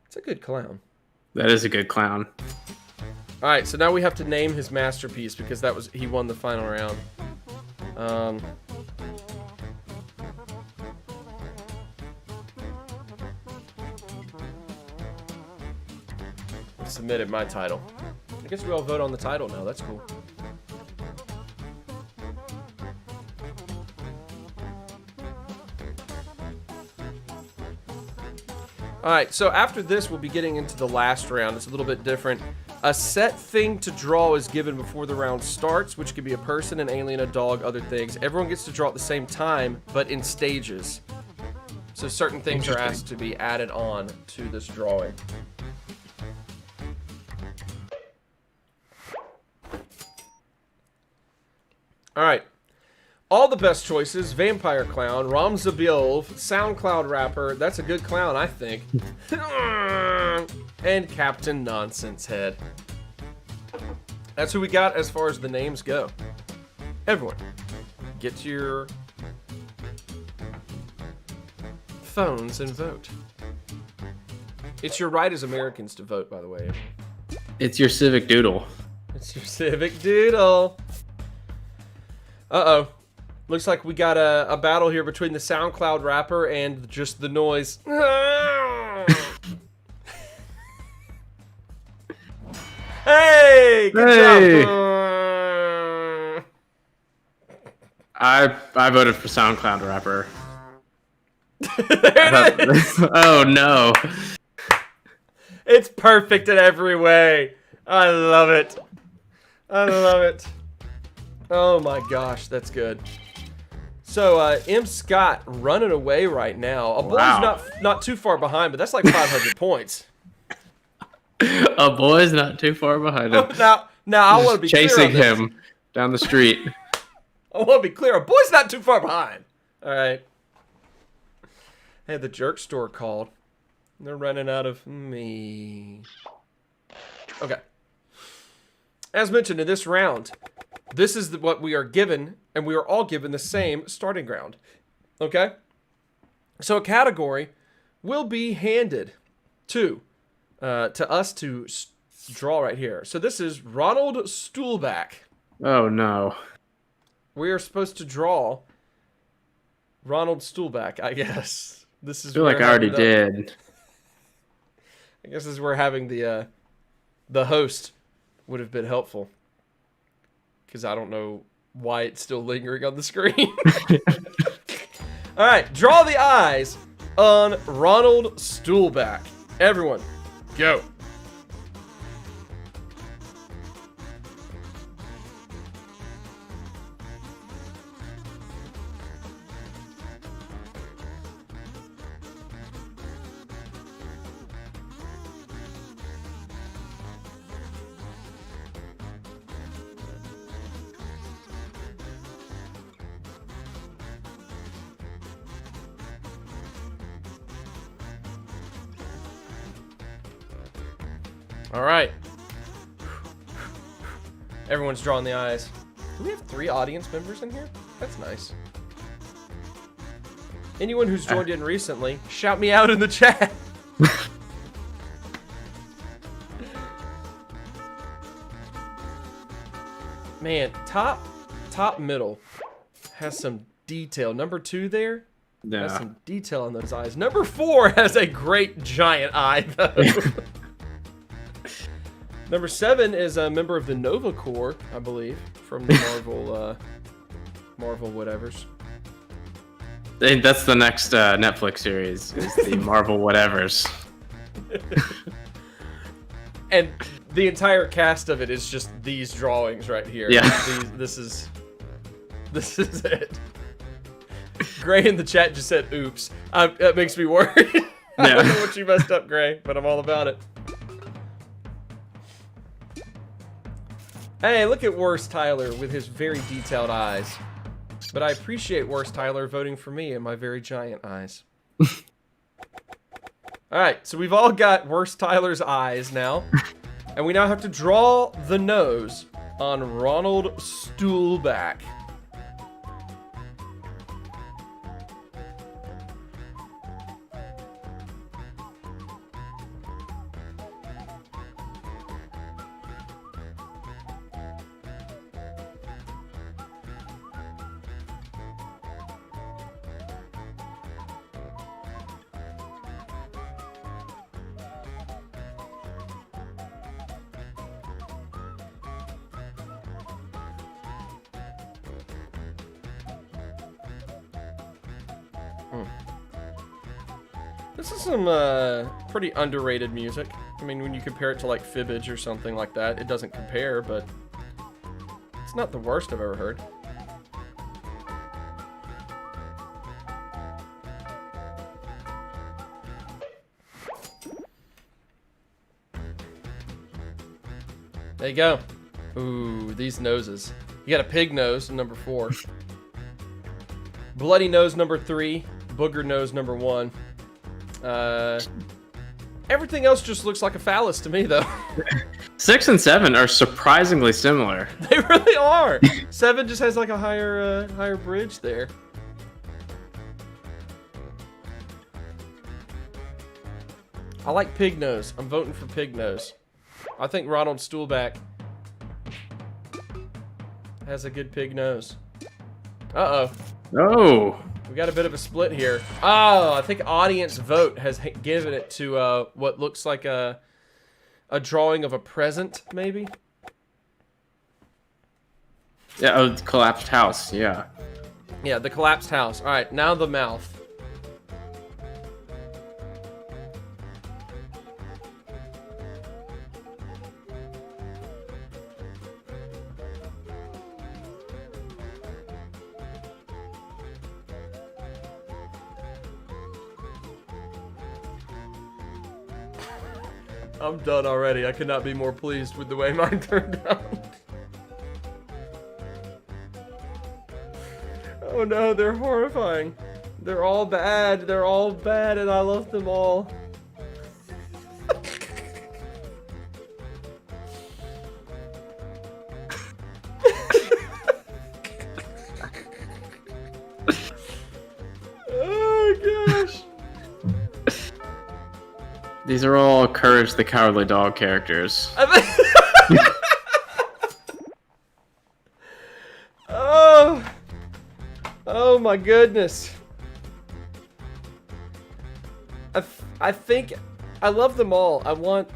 It's a good clown. That is a good clown. All right, so now we have to name his masterpiece because he won the final round. I submitted my title. I guess we all vote on the title now. That's cool. Alright, so after this, we'll be getting into the last round. It's a little bit different. A set thing to draw is given before the round starts, which could be a person, an alien, a dog, other things. Everyone gets to draw at the same time, but in stages. So certain things are asked to be added on to this drawing. Alright. All the best choices: Vampire Clown, Ramzabiolv, Soundcloud Rapper, that's a good clown, I think, and Captain Nonsense Head. That's who we got as far as the names go. Everyone, get to your phones and vote. It's your right as Americans to vote, by the way. It's your civic doodle. It's your civic doodle. Uh-oh. Looks like we got a battle here between the SoundCloud Rapper and just the noise. Hey! Good job. I voted for SoundCloud Rapper. There it is. Oh no. It's perfect in every way. I love it. I love it. Oh my gosh, that's good. So, M. Scott running away right now. A boy's not too far behind, but that's like 500 points. A boy's not too far behind him. Now I want to be chasing clear on this. him down the street. I want to be clear. A boy's not too far behind. All right. Hey, the jerk store called. They're running out of me. Okay. As mentioned in this round, this is what we are given, and we are all given the same starting ground. Okay? So a category will be handed to us to draw right here. So this is Ronald Stuhlback. Oh no. We are supposed to draw Ronald Stuhlback, I guess. This is I feel like I already did. I guess this is where having the host would have been helpful. Because I don't know why it's still lingering on the screen. All right, draw the eyes on Ronald Stuhlback. Everyone, go. All right. Everyone's drawing the eyes. Do we have 3 audience members in here? That's nice. Anyone who's joined in recently, shout me out in the chat. Man, top middle has some detail. Number 2 there has some detail in those eyes. Number 4 has a great giant eye, though. Number 7 is a member of the Nova Corps, I believe, from the Marvel whatevers. That's the next Netflix series, is the Marvel whatevers. And the entire cast of it is just these drawings right here. Yeah. This is it. Gray in the chat just said, oops. That makes me worried. I don't know what you messed up, Gray, but I'm all about it. Hey, look at Worst Tyler with his very detailed eyes. But I appreciate Worst Tyler voting for me and my very giant eyes. Alright, so we've all got Worst Tyler's eyes now. And we now have to draw the nose on Ronald Stoolback. This is some pretty underrated music. I mean, when you compare it to like Fibbage or something like that, it doesn't compare, but it's not the worst I've ever heard. There you go. Ooh, these noses. You got a pig nose, number 4. Bloody nose, number 3. Booger nose, number 1. Everything else just looks like a phallus to me, though. 6 and 7 are surprisingly similar. They really are. 7 just has like a higher bridge there. I like pig nose. I'm voting for pig nose. I think Ronald Stoolback has a good pig nose. Uh-oh. Oh. We got a bit of a split here. Oh, I think audience vote has given it to what looks like a drawing of a present, maybe? Yeah, oh, collapsed house, yeah. Yeah, the collapsed house. All right, now the mouth. I'm done already. I could not be more pleased with the way mine turned out. Oh no, they're horrifying. They're all bad. They're all bad, and I love them all. Oh gosh. These are all Courage the Cowardly Dog characters. Oh my goodness. I think I love them all. I want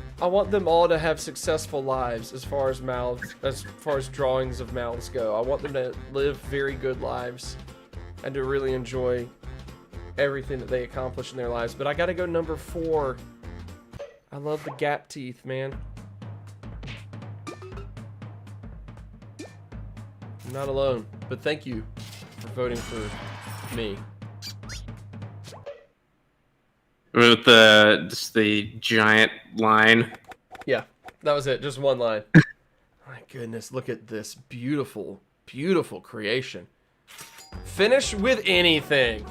them all to have successful lives as far as drawings of mouths go. I want them to live very good lives and to really enjoy everything that they accomplish in their lives. But I gotta go number 4. I love the gap teeth, man. I'm not alone, but thank you for voting for me. With just the giant line. Yeah, that was it. Just one line. My goodness, look at this beautiful, beautiful creation. Finish with anything.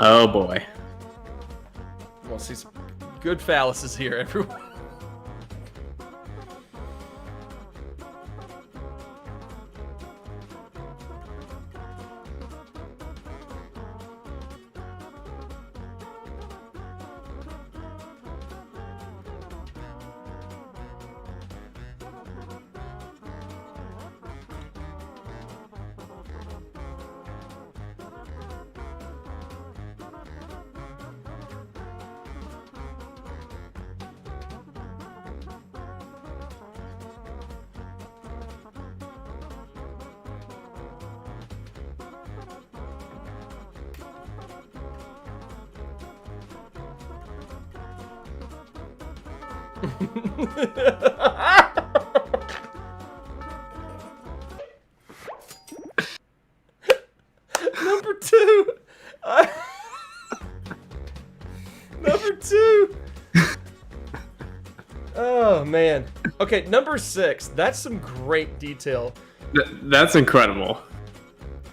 Oh boy. We'll see some good phalluses here, everyone. Number 2. Number 2. Oh, man. Okay, number 6. That's some great detail. That's incredible.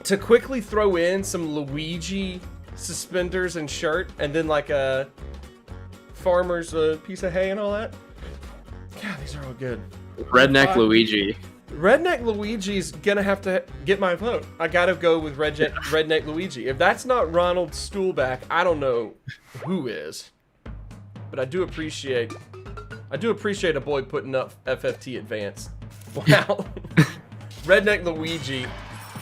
To quickly throw in some Luigi suspenders and shirt, and then like a farmer's piece of hay and all that. God, these are all good. Redneck Luigi. Redneck Luigi's gonna have to get my vote. I gotta go with Redneck Luigi. If that's not Ronald Stuhlback, I don't know who is. But I do appreciate a boy putting up FFT Advance. Wow. Redneck Luigi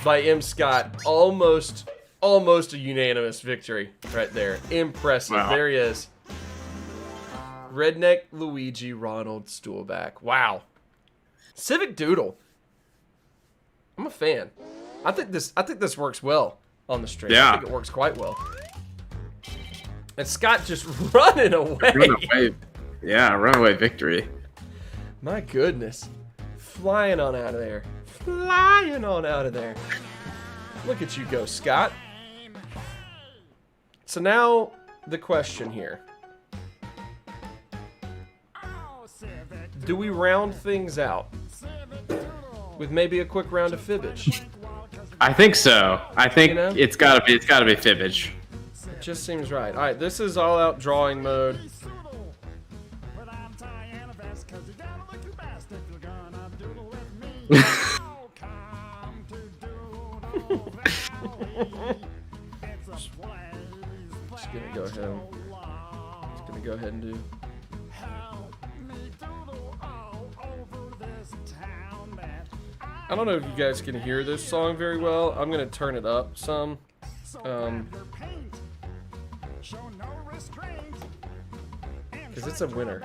by M. Scott, almost a unanimous victory right there. Impressive. Wow. There he is. Redneck Luigi Ronald Stuhlback. Wow. Civic Doodle. I'm a fan. I think this works well on the stream. Yeah. I think it works quite well. And Scott just running away. Runaway. Yeah, runaway victory. My goodness. Flying on out of there. Flying on out of there. Look at you go, Scott. So now the question here. Do we round things out with maybe a quick round of Fibbage? I think so. I think You know? it's gotta be Fibbage. It just seems right. All right, this is all out drawing mode. Just gonna go ahead and do. I don't know if you guys can hear this song very well. I'm gonna turn it up some. Because it's a winner.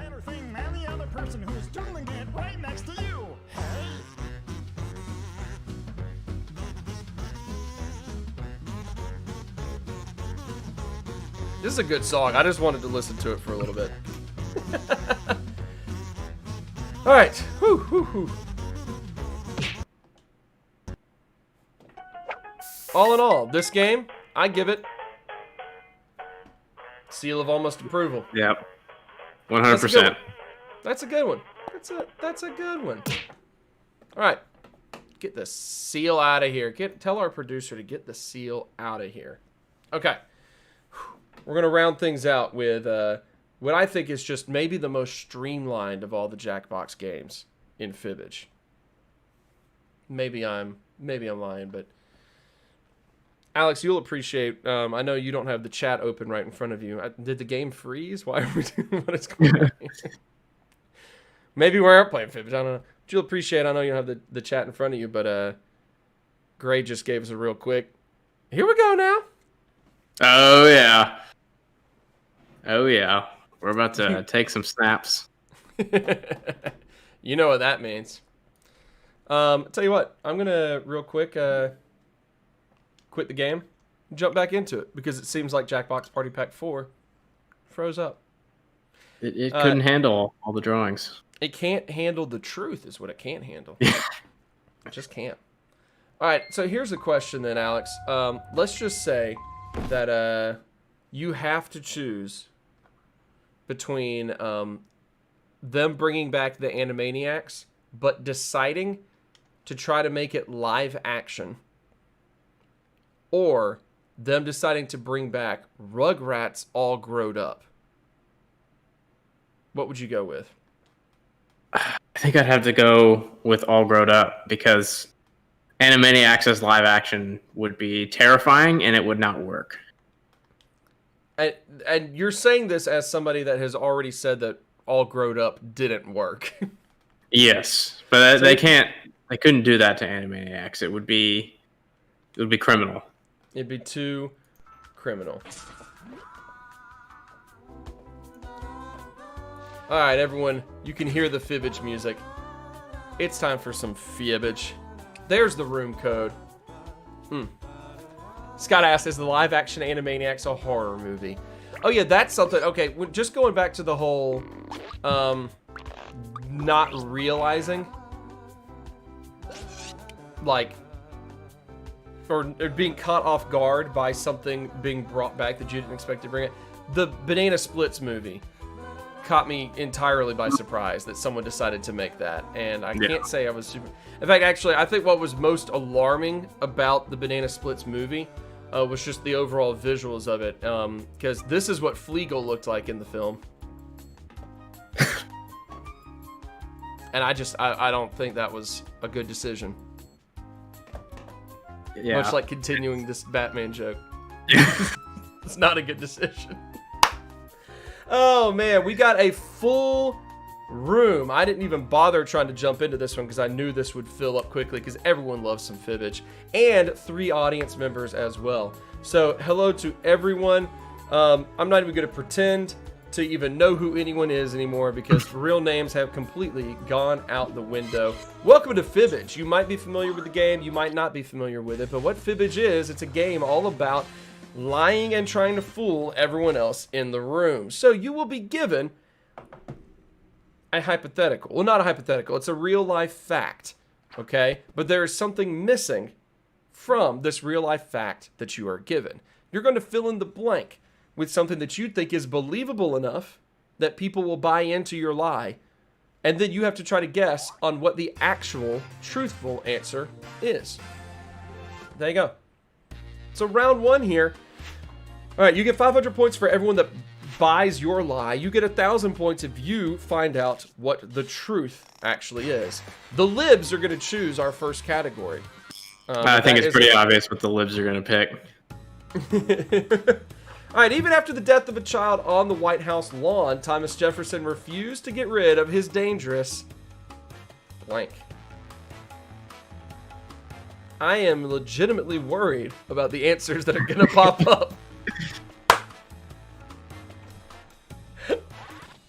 This is a good song. I just wanted to listen to it for a little bit. All right. Whew, whew, whew. All in all, this game, I give it seal of almost approval. Yep. 100%. That's a good one. That's a good one. All right. Get the seal out of here. Tell our producer to get the seal out of here. Okay. We're going to round things out with what I think is just maybe the most streamlined of all the Jackbox games in Fibbage. Maybe I'm lying, but Alex, you'll appreciate. I know you don't have the chat open right in front of you. Did the game freeze? Why are we doing what is going on? Maybe we aren't playing Fibbage. I don't know. But you'll appreciate. I know you don't have the chat in front of you, but Gray just gave us a real quick. Here we go now. Oh yeah. Oh yeah. We're about to take some snaps. You know what that means. Tell you what, I'm gonna real quick quit the game, jump back into it because it seems like Jackbox Party Pack 4 froze up. It couldn't handle all the drawings. It can't handle the truth, is what it can't handle. It just can't. All right, so here's a question then, Alex. Let's just say that you have to choose between them bringing back the Animaniacs, but deciding to try to make it live action, or them deciding to bring back Rugrats all growed up. What would you go with? I think I'd have to go with all grown up because Animaniacs as live action would be terrifying and it would not work. And you're saying this as somebody that has already said that all growed up didn't work. Yes, but they couldn't do that to Animaniacs. It would be criminal. It'd be too criminal. All right, everyone, you can hear the Fibbage music. It's time for some Fibbage. There's the room code. Scott asked, is the live-action Animaniacs a horror movie? Oh, yeah, that's something. Okay, just going back to the whole not realizing, like, or being caught off guard by something being brought back that you didn't expect to bring it. The Banana Splits movie caught me entirely by surprise that someone decided to make that, and I can't say I was super... In fact, actually, I think what was most alarming about the Banana Splits movie was just the overall visuals of it, because this is what Fleagle looked like in the film. And I don't think that was a good decision. Yeah. Much like continuing this Batman joke. It's not a good decision. Oh, man, we got a full room. I didn't even bother trying to jump into this one because I knew this would fill up quickly because everyone loves some Fibbage. And 3 audience members as well. So, hello to everyone. I'm not even going to pretend to even know who anyone is anymore because real names have completely gone out the window. Welcome to Fibbage. You might be familiar with the game, you might not be familiar with it, but what Fibbage is, it's a game all about lying and trying to fool everyone else in the room. So you will be given a hypothetical. Well, not a hypothetical, it's a real life fact, okay? But there is something missing from this real life fact that you are given. You're going to fill in the blank with something that you think is believable enough that people will buy into your lie. And then you have to try to guess on what the actual truthful answer is. There you go. So round 1 here. All right, you get 500 points for everyone that buys your lie. You get 1,000 points if you find out what the truth actually is. The libs are going to choose our first category. I think it's pretty obvious what the libs are going to pick. All right, even after the death of a child on the White House lawn, Thomas Jefferson refused to get rid of his dangerous blank. I am legitimately worried about the answers that are going to pop up.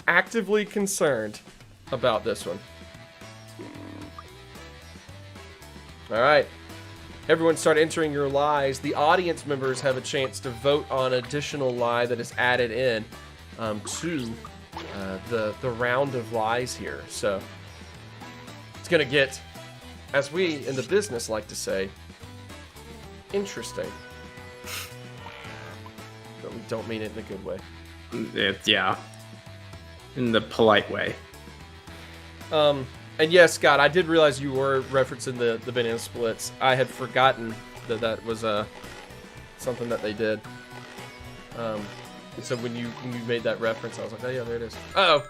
Actively concerned about this one. All right. Everyone start entering your lies. The audience members have a chance to vote on additional lie that is added in to the round of lies here. So it's going to get, as we in the business like to say, interesting. But we don't mean it in a good way. Yeah. In the polite way. And yes, Scott, I did realize you were referencing the Banana Splits. I had forgotten that was something that they did. So when you made that reference, I was like, oh yeah, there it is. Uh-oh.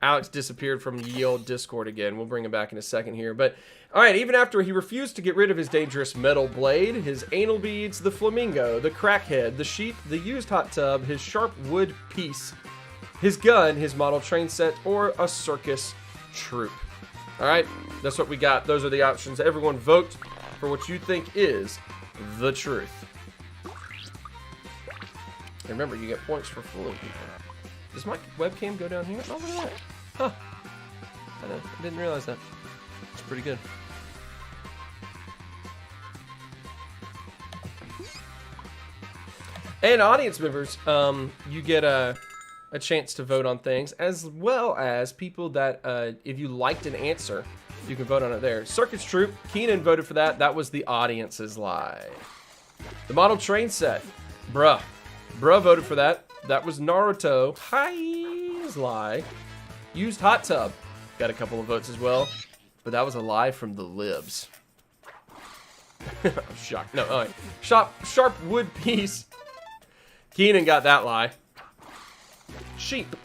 Alex disappeared from the old Discord again. We'll bring him back in a second here. But, all right, even after he refused to get rid of his dangerous metal blade, his anal beads, the flamingo, the crackhead, the sheep, the used hot tub, his sharp wood piece, his gun, his model train set, or a circus troupe. All right, that's what we got. Those are the options. Everyone vote for what you think is the truth. And remember, you get points for fooling people. Does my webcam go down here? Oh, look at that. Huh. I didn't realize that. It's pretty good. And audience members, you get a chance to vote on things, as well as people that, if you liked an answer, you can vote on it there. Circus Troop, Keenan voted for that. That was the audience's lie. The model train set, bruh voted for that. That was Naruto Hi's lie. Used hot tub, got a couple of votes as well, but that was a lie from the libs. I'm shocked. No, all right. Sharp wood piece. Keenan got that lie. Sheep.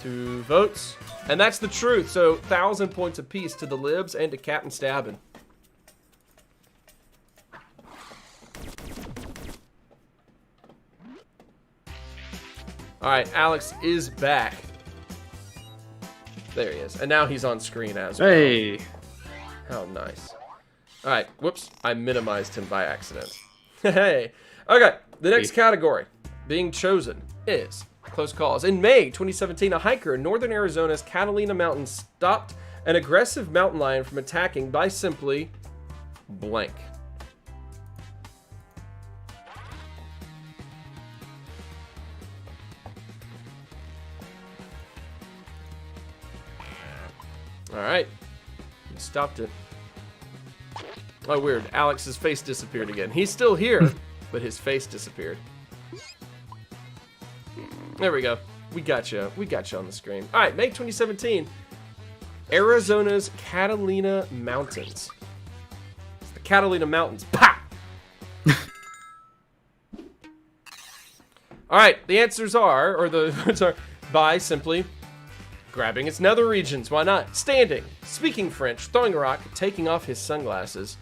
2 votes. And that's the truth. So 1,000 points apiece to the libs and to Captain Stabbin. Alright, Alex is back. There he is. And now he's on screen as well. Hey. How nice. Alright, whoops. I minimized him by accident. Hey. Okay, the next category being chosen is close calls. In May 2017, a hiker in northern Arizona's Catalina Mountains stopped an aggressive mountain lion from attacking by simply blank. Alright. He stopped it. Oh, weird. Alex's face disappeared again. He's still here, but his face disappeared. There we go. We got you. We got you on the screen. All right, May 2017. Arizona's Catalina Mountains. It's the Catalina Mountains. Pah! All right, the answers are, or the votes are, by simply grabbing its nether regions. Why not? Standing, speaking French, throwing a rock, taking off his sunglasses,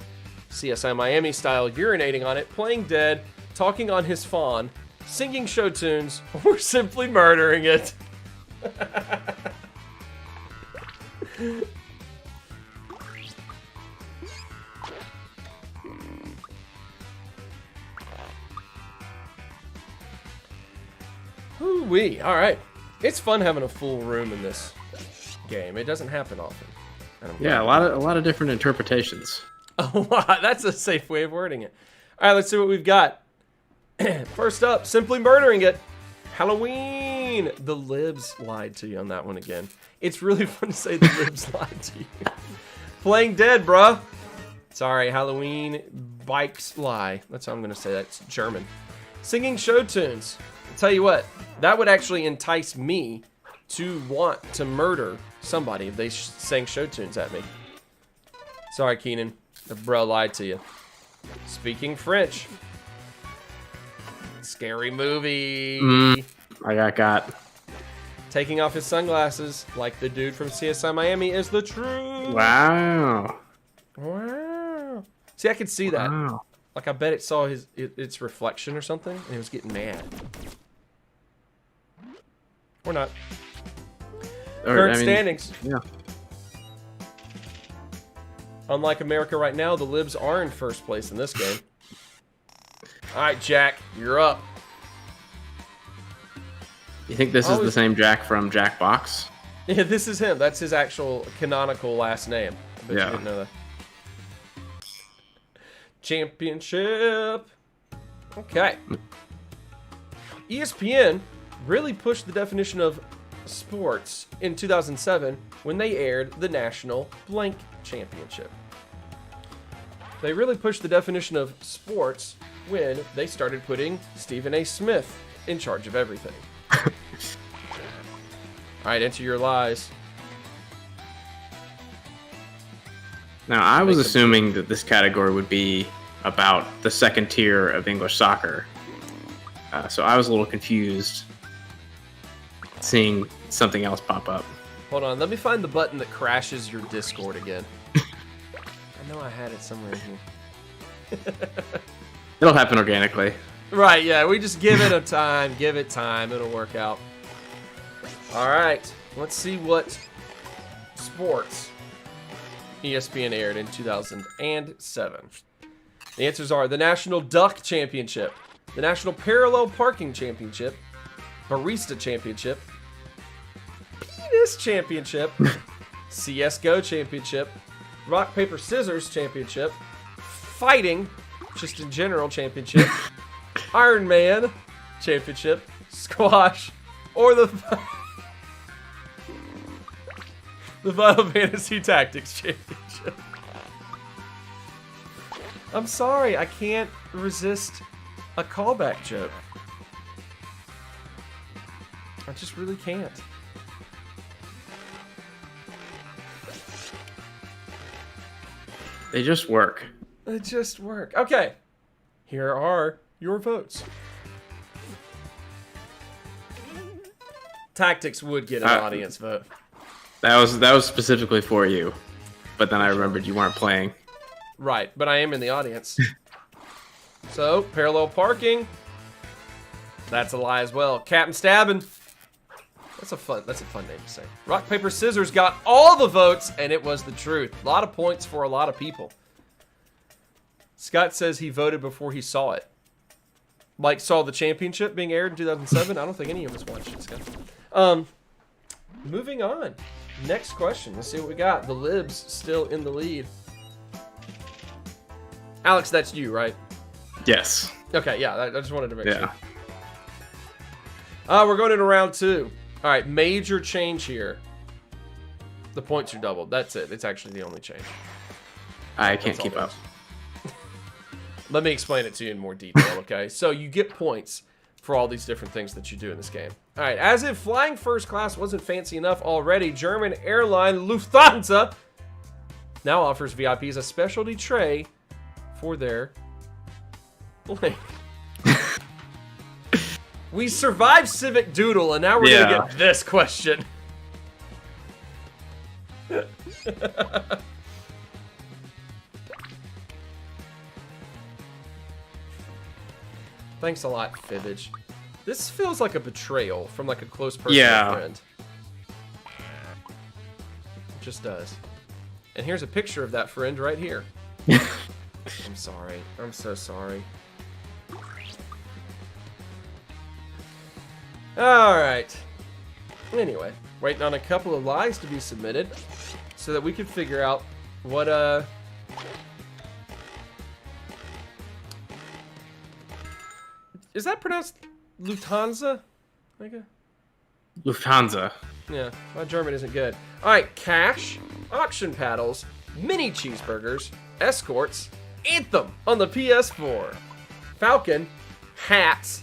CSI Miami style, urinating on it, playing dead, talking on his fawn, singing show tunes, or simply murdering it. Ooh-wee. All right. It's fun having a full room in this game. It doesn't happen often. Yeah, a lot of different interpretations. A lot. That's a safe way of wording it. All right, let's see what we've got. First up, simply murdering it. Halloween. The libs lied to you on that one again. It's really fun to say the libs lied to you. Playing dead, bruh. Sorry, Halloween bikes lie. That's how I'm going to say that. It's German. Singing show tunes. I'll tell you what, that would actually entice me to want to murder somebody if they sang show tunes at me. Sorry, Keenan. The bro lied to you. Speaking French. Scary movie. I got. Taking off his sunglasses, like the dude from CSI Miami, is the truth. Wow. Wow. See, I could see that. Wow. Like, I bet it saw its reflection or something, and it was getting mad. Or not. Current standings. Yeah. Unlike America right now, the libs are in first place in this game. All right, Jack, you're up. You think this is the same Jack from Jackbox? Yeah, this is him. That's his actual canonical last name. I bet you didn't know that. Championship. Okay. ESPN really pushed the definition of sports in 2007 when they aired the National Blank Championship. They really pushed the definition of sports when they started putting Stephen A. Smith in charge of everything. All right, enter your lies. Now, I was assuming that this category would be about the second tier of English soccer. So I was a little confused seeing something else pop up. Hold on, let me find the button that crashes your Discord again. I know I had it somewhere in here. It'll happen organically. Right, yeah, we just give it a time, give it time, it'll work out. All right, let's see what sports ESPN aired in 2007. The answers are the National Duck Championship, the National Parallel Parking Championship, Barista Championship, Penis Championship, CSGO Championship, Rock, Paper, Scissors Championship, Fighting, just in general Championship, Iron Man Championship, Squash, or the Final Fantasy Tactics Championship. I'm sorry, I can't resist a callback joke. I just really can't. They just work. They just work. Okay, here are your votes. Tactics would get an audience vote. That was specifically for you, but then I remembered you weren't playing. Right, but I am in the audience. So, parallel parking. That's a lie as well. Captain Stabbing. That's a fun name to say. Rock, Paper, Scissors got all the votes, and it was the truth. A lot of points for a lot of people. Scott says he voted before he saw it. Like, saw the championship being aired in 2007? I don't think any of us watched it, Scott. Moving on. Next question. Let's see what we got. The libs still in the lead. Alex, that's you, right? Yes. Okay, yeah, I just wanted to make sure. Yeah. We're going into round 2. All right, major change here. The points are doubled. That's it. It's actually the only change. I can't keep up. Let me explain it to you in more detail, okay? So you get points for all these different things that you do in this game. All right, as if flying first class wasn't fancy enough already, German airline Lufthansa now offers VIPs a specialty tray for their blank. We survived Civic Doodle, and now we're gonna get this question. Thanks a lot, Fibbage. This feels like a betrayal from like a close personal friend. It just does. And here's a picture of that friend right here. I'm sorry. I'm so sorry. Alright. Anyway, waiting on a couple of lies to be submitted so that we can figure out what, is that pronounced Lufthansa? Lufthansa. Yeah, my German isn't good. Alright, cash, auction paddles, mini cheeseburgers, escorts, Anthem on the PS4, Falcon, hats,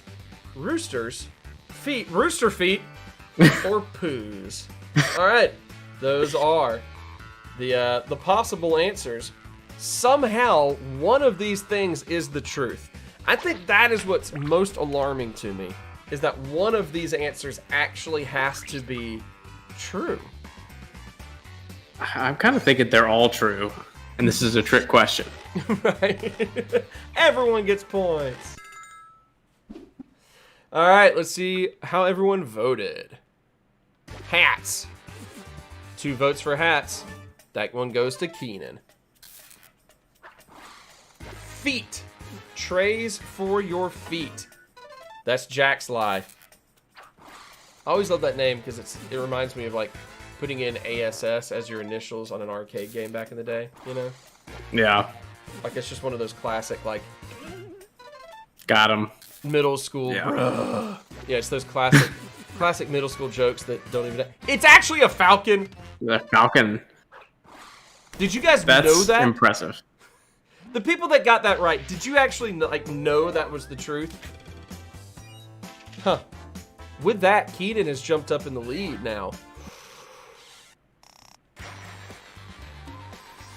roosters, feet, rooster feet, or poos. Alright, those are the possible answers. Somehow, one of these things is the truth. I think that is what's most alarming to me, is that one of these answers actually has to be true. I'm kind of thinking they're all true, and this is a trick question. Right? Everyone gets points. All right, let's see how everyone voted. Hats. 2 votes for hats. That one goes to Keenan. Feet. Trays for your feet. That's Jack's lie. I always love that name because it reminds me of like putting in ASS as your initials on an arcade game back in the day, you know? Yeah. Like it's just one of those classic like Got him. Middle school. Yeah. Yeah, it's those classic middle school jokes that don't even. It's actually a falcon. The Falcon. Did you guys That's know that? impressive. The people that got that right, did you actually like know that was the truth? Huh. With that, Keaton has jumped up in the lead now.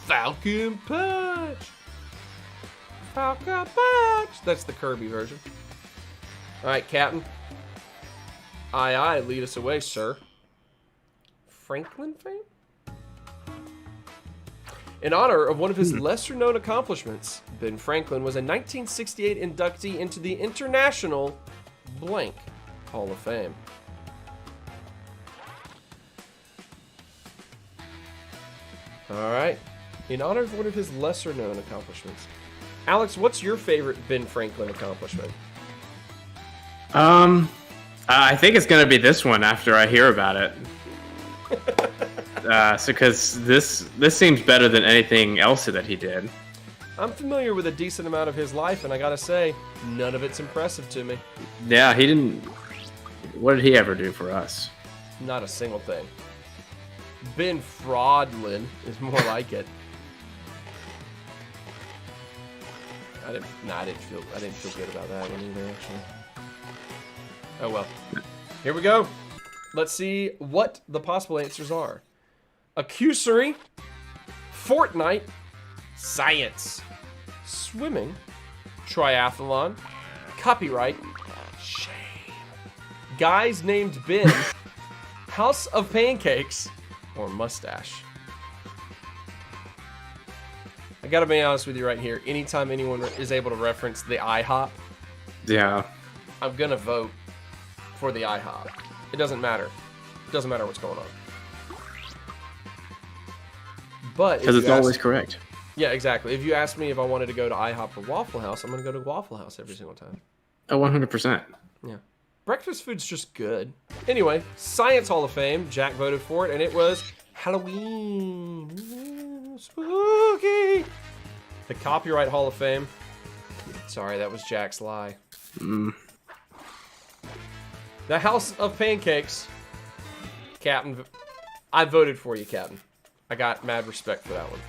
Falcon Punch. Falcon Punch. That's the Kirby version. All right, Captain. Aye, lead us away, sir. Franklin fame? In honor of one of his lesser-known accomplishments, Ben Franklin was a 1968 inductee into the International Blank Hall of Fame. All right. In honor of one of his lesser-known accomplishments. Alex, what's your favorite Ben Franklin accomplishment? I think it's gonna be this one after I hear about it. Because this seems better than anything else that he did. I'm familiar with a decent amount of his life, and I gotta say, none of it's impressive to me. Yeah, he didn't. What did he ever do for us? Not a single thing. Ben Fraudlin is more like it. I didn't feel good about that one either, actually. Oh well. Here we go. Let's see what the possible answers are. Accusory, Fortnite, science, swimming, triathlon, copyright, shame, guys named Ben, house of pancakes, or mustache. I gotta be honest with you right here. Anytime anyone is able to reference the IHOP, Yeah. I'm gonna vote for the IHOP. It doesn't matter. It doesn't matter what's going on. But Because it's always correct. Yeah, exactly. If you ask me if I wanted to go to IHOP or Waffle House, I'm gonna go to Waffle House every single time. Oh, 100%. Yeah. Breakfast food's just good. Anyway, Science Hall of Fame. Jack voted for it, and it was Halloween. Ooh, spooky. The Copyright Hall of Fame. Sorry, that was Jack's lie. The House of Pancakes. Captain, I voted for you, Captain. I got mad respect for that one.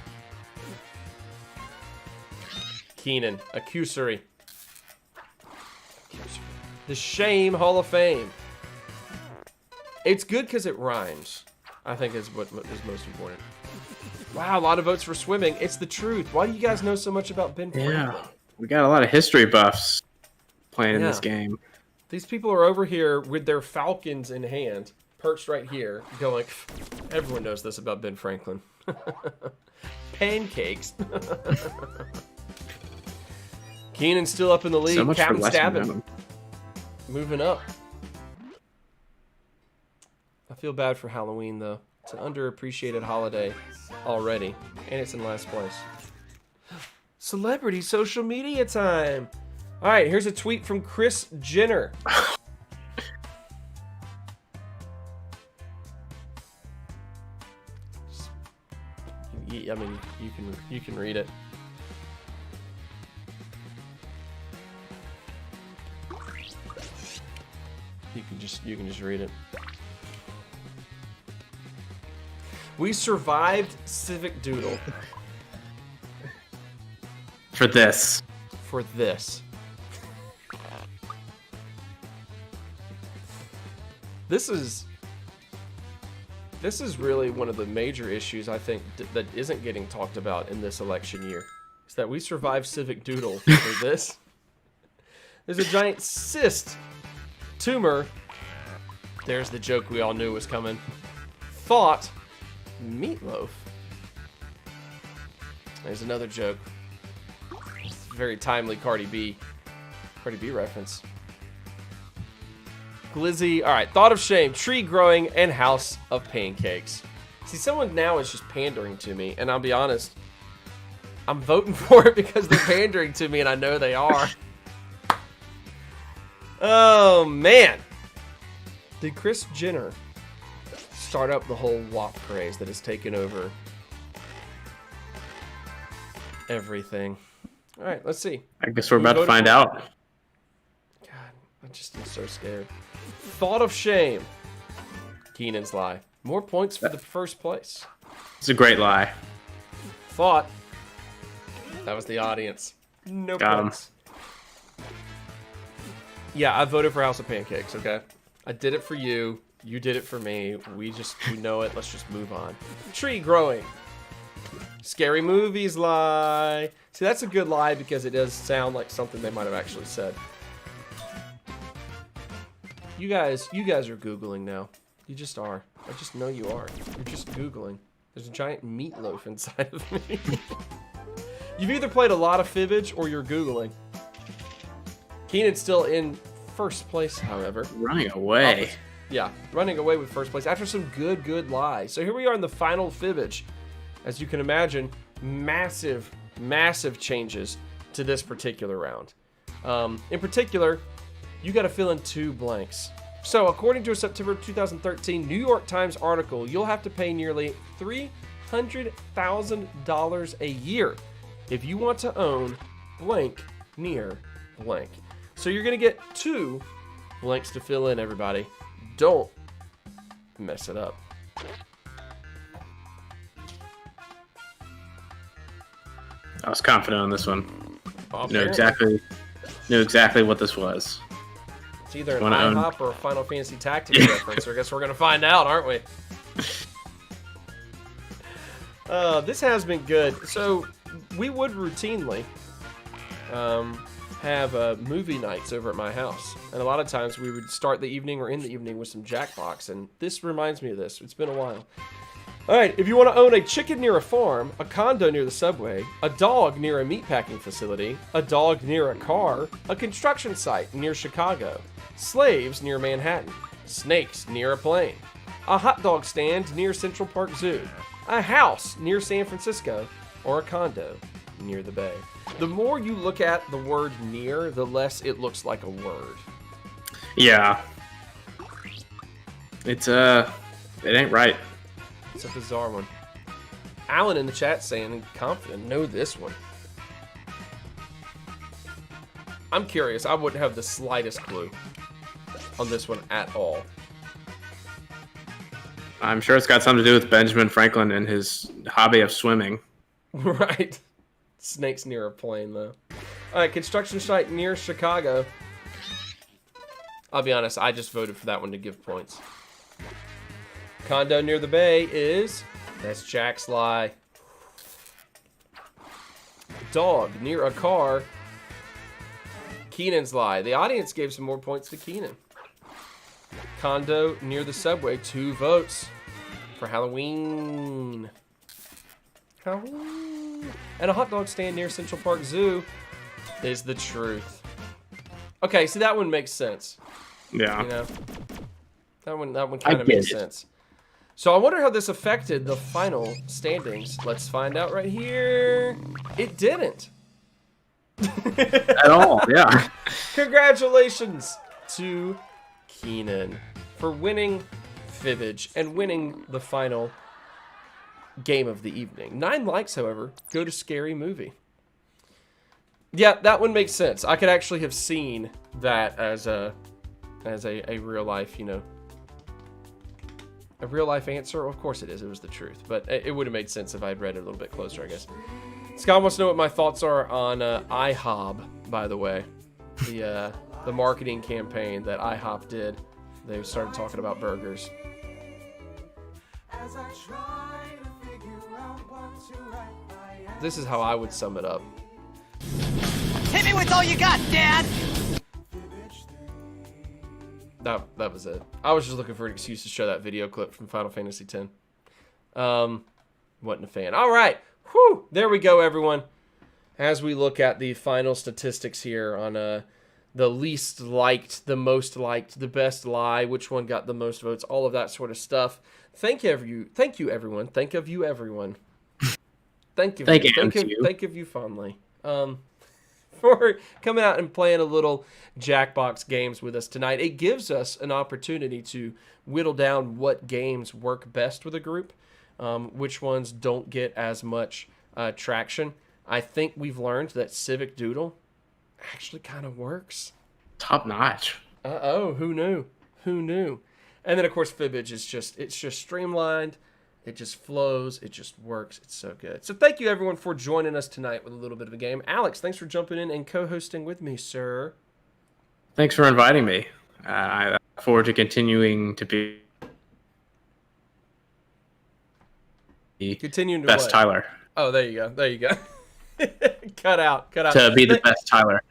Keenan, Accusory. The Shame Hall of Fame. It's good because it rhymes. I think is what is most important. Wow, a lot of votes for swimming. It's the truth. Why do you guys know so much about Ben Franklin? Yeah, we got a lot of history buffs playing in this game. These people are over here with their falcons in hand, perched right here, going, everyone knows this about Ben Franklin. Pancakes. Keenan's still up in the lead. So much Captain for Stabbin moving up. I feel bad for Halloween, though. It's an underappreciated holiday already, and it's in last place. Celebrity social media time. All right, here's a tweet from Kris Jenner. I mean, you can read it. You can just read it. We survived Civic Doodle. For this. For this. This is really one of the major issues, I think, that isn't getting talked about in this election year. Is that we survived Civic Doodle for this. There's a giant cyst tumor. There's the joke we all knew was coming. Thought meatloaf. There's another joke. Very timely Cardi B reference. Glizzy. All right. Thought of shame. Tree growing and house of pancakes. See, someone now is just pandering to me, and I'll be honest. I'm voting for it because they're pandering to me, and I know they are. Oh man. Did Kris Jenner start up the whole WAP craze that has taken over everything? All right, let's see. I guess we're about to find out. God, I just am so scared. Thought of shame. Keenan's lie. More points for the first place. It's a great lie. Thought. That was the audience. No Got points. Yeah, I voted for House of Pancakes, okay? I did it for you. You did it for me. We know it. Let's just move on. Tree growing. Scary movies lie. See, that's a good lie because it does sound like something they might have actually said. You guys are Googling now. You just are. I just know you are. You're just Googling. There's a giant meatloaf inside of me. You've either played a lot of Fibbage or you're Googling. Keenan's still in first place, however. Running away. Yeah, running away with first place after some good lies. So here we are in the final Fibbage. As you can imagine, massive changes to this particular round. In particular, you got to fill in 2 blanks. So according to a September 2013 New York Times article, you'll have to pay nearly $300,000 a year if you want to own blank near blank. So you're going to get 2 blanks to fill in, everybody. Don't mess it up. I was confident on this one. Knew Apparently. exactly what this was. It's either an IHOP or a Final Fantasy Tactics reference. I guess we're going to find out, aren't we? This has been good. So we would routinely have movie nights over at my house. And a lot of times we would start the evening or end the evening with some Jackbox. And this reminds me of this. It's been a while. All right, if you want to own a chicken near a farm, a condo near the subway, a dog near a meatpacking facility, a dog near a car, a construction site near Chicago, slaves near Manhattan, snakes near a plane, a hot dog stand near Central Park Zoo, a house near San Francisco, or a condo near the Bay. The more you look at the word near, the less it looks like a word. Yeah. It ain't right. It's a bizarre one. Alan in the chat saying, confident, know this one. I'm curious. I wouldn't have the slightest clue on this one at all. I'm sure it's got something to do with Benjamin Franklin and his hobby of swimming. Right. Snakes near a plane, though. All right, construction site near Chicago. I'll be honest, I just voted for that one to give points. Condo near the bay is... That's Jack's lie. Dog near a car. Keenan's lie. The audience gave some more points to Keenan. Condo near the subway. 2 votes for Halloween. Halloween. And a hot dog stand near Central Park Zoo is the truth. Okay, so that one makes sense. Yeah. You know, that one kind of makes sense. So I wonder how this affected the final standings. Let's find out right here. It didn't. At all, yeah. Congratulations to Keenan for winning Fibbage and winning the final game of the evening. 9 likes, however, go to Scary Movie. Yeah, that one makes sense. I could actually have seen that as a real life, you know, a real life answer. Of course it is. It was the truth, but it would have made sense if I'd read it a little bit closer, I guess. Scott wants to know what my thoughts are on IHOB, by the way, the marketing campaign that IHOP did. They started talking about burgers. This is how I would sum it up. Hit me with all you got, Dad! That was it. I was just looking for an excuse to show that video clip from Final Fantasy X. Wasn't a fan. All right. Whew. There we go, everyone. As we look at the final statistics here on the least liked, the most liked, the best lie, which one got the most votes, all of that sort of stuff. Thank you, everyone. Thank of you, everyone. Thank you. Thank of you fondly. For coming out and playing a little Jackbox games with us tonight. It gives us an opportunity to whittle down what games work best with a group, which ones don't get as much traction. I think we've learned that Civic Doodle actually kind of works. Top notch. Uh-oh, who knew? Who knew? And then, of course, Fibbage is just streamlined. It just flows. It just works. It's so good. So thank you, everyone, for joining us tonight with a little bit of a game. Alex, thanks for jumping in and co-hosting with me, sir. Thanks for inviting me. I look forward to continuing to be Continuing to best what? Tyler. Oh, there you go. There you go. Cut out. To be the best Tyler.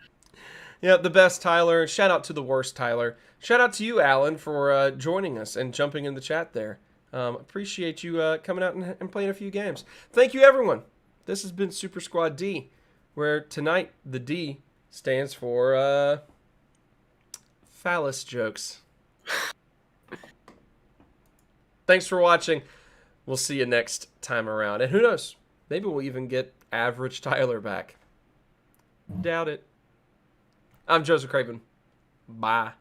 Yeah, the best Tyler. Shout out to the worst Tyler. Shout out to you, Alan, for joining us and jumping in the chat there. Appreciate you coming out and playing a few games. Thank you, everyone. This has been Super Squad D, where tonight the D stands for phallus jokes. Thanks for watching. We'll see you next time around. And who knows? Maybe we'll even get average Tyler back. Doubt it. I'm Joseph Craven. Bye.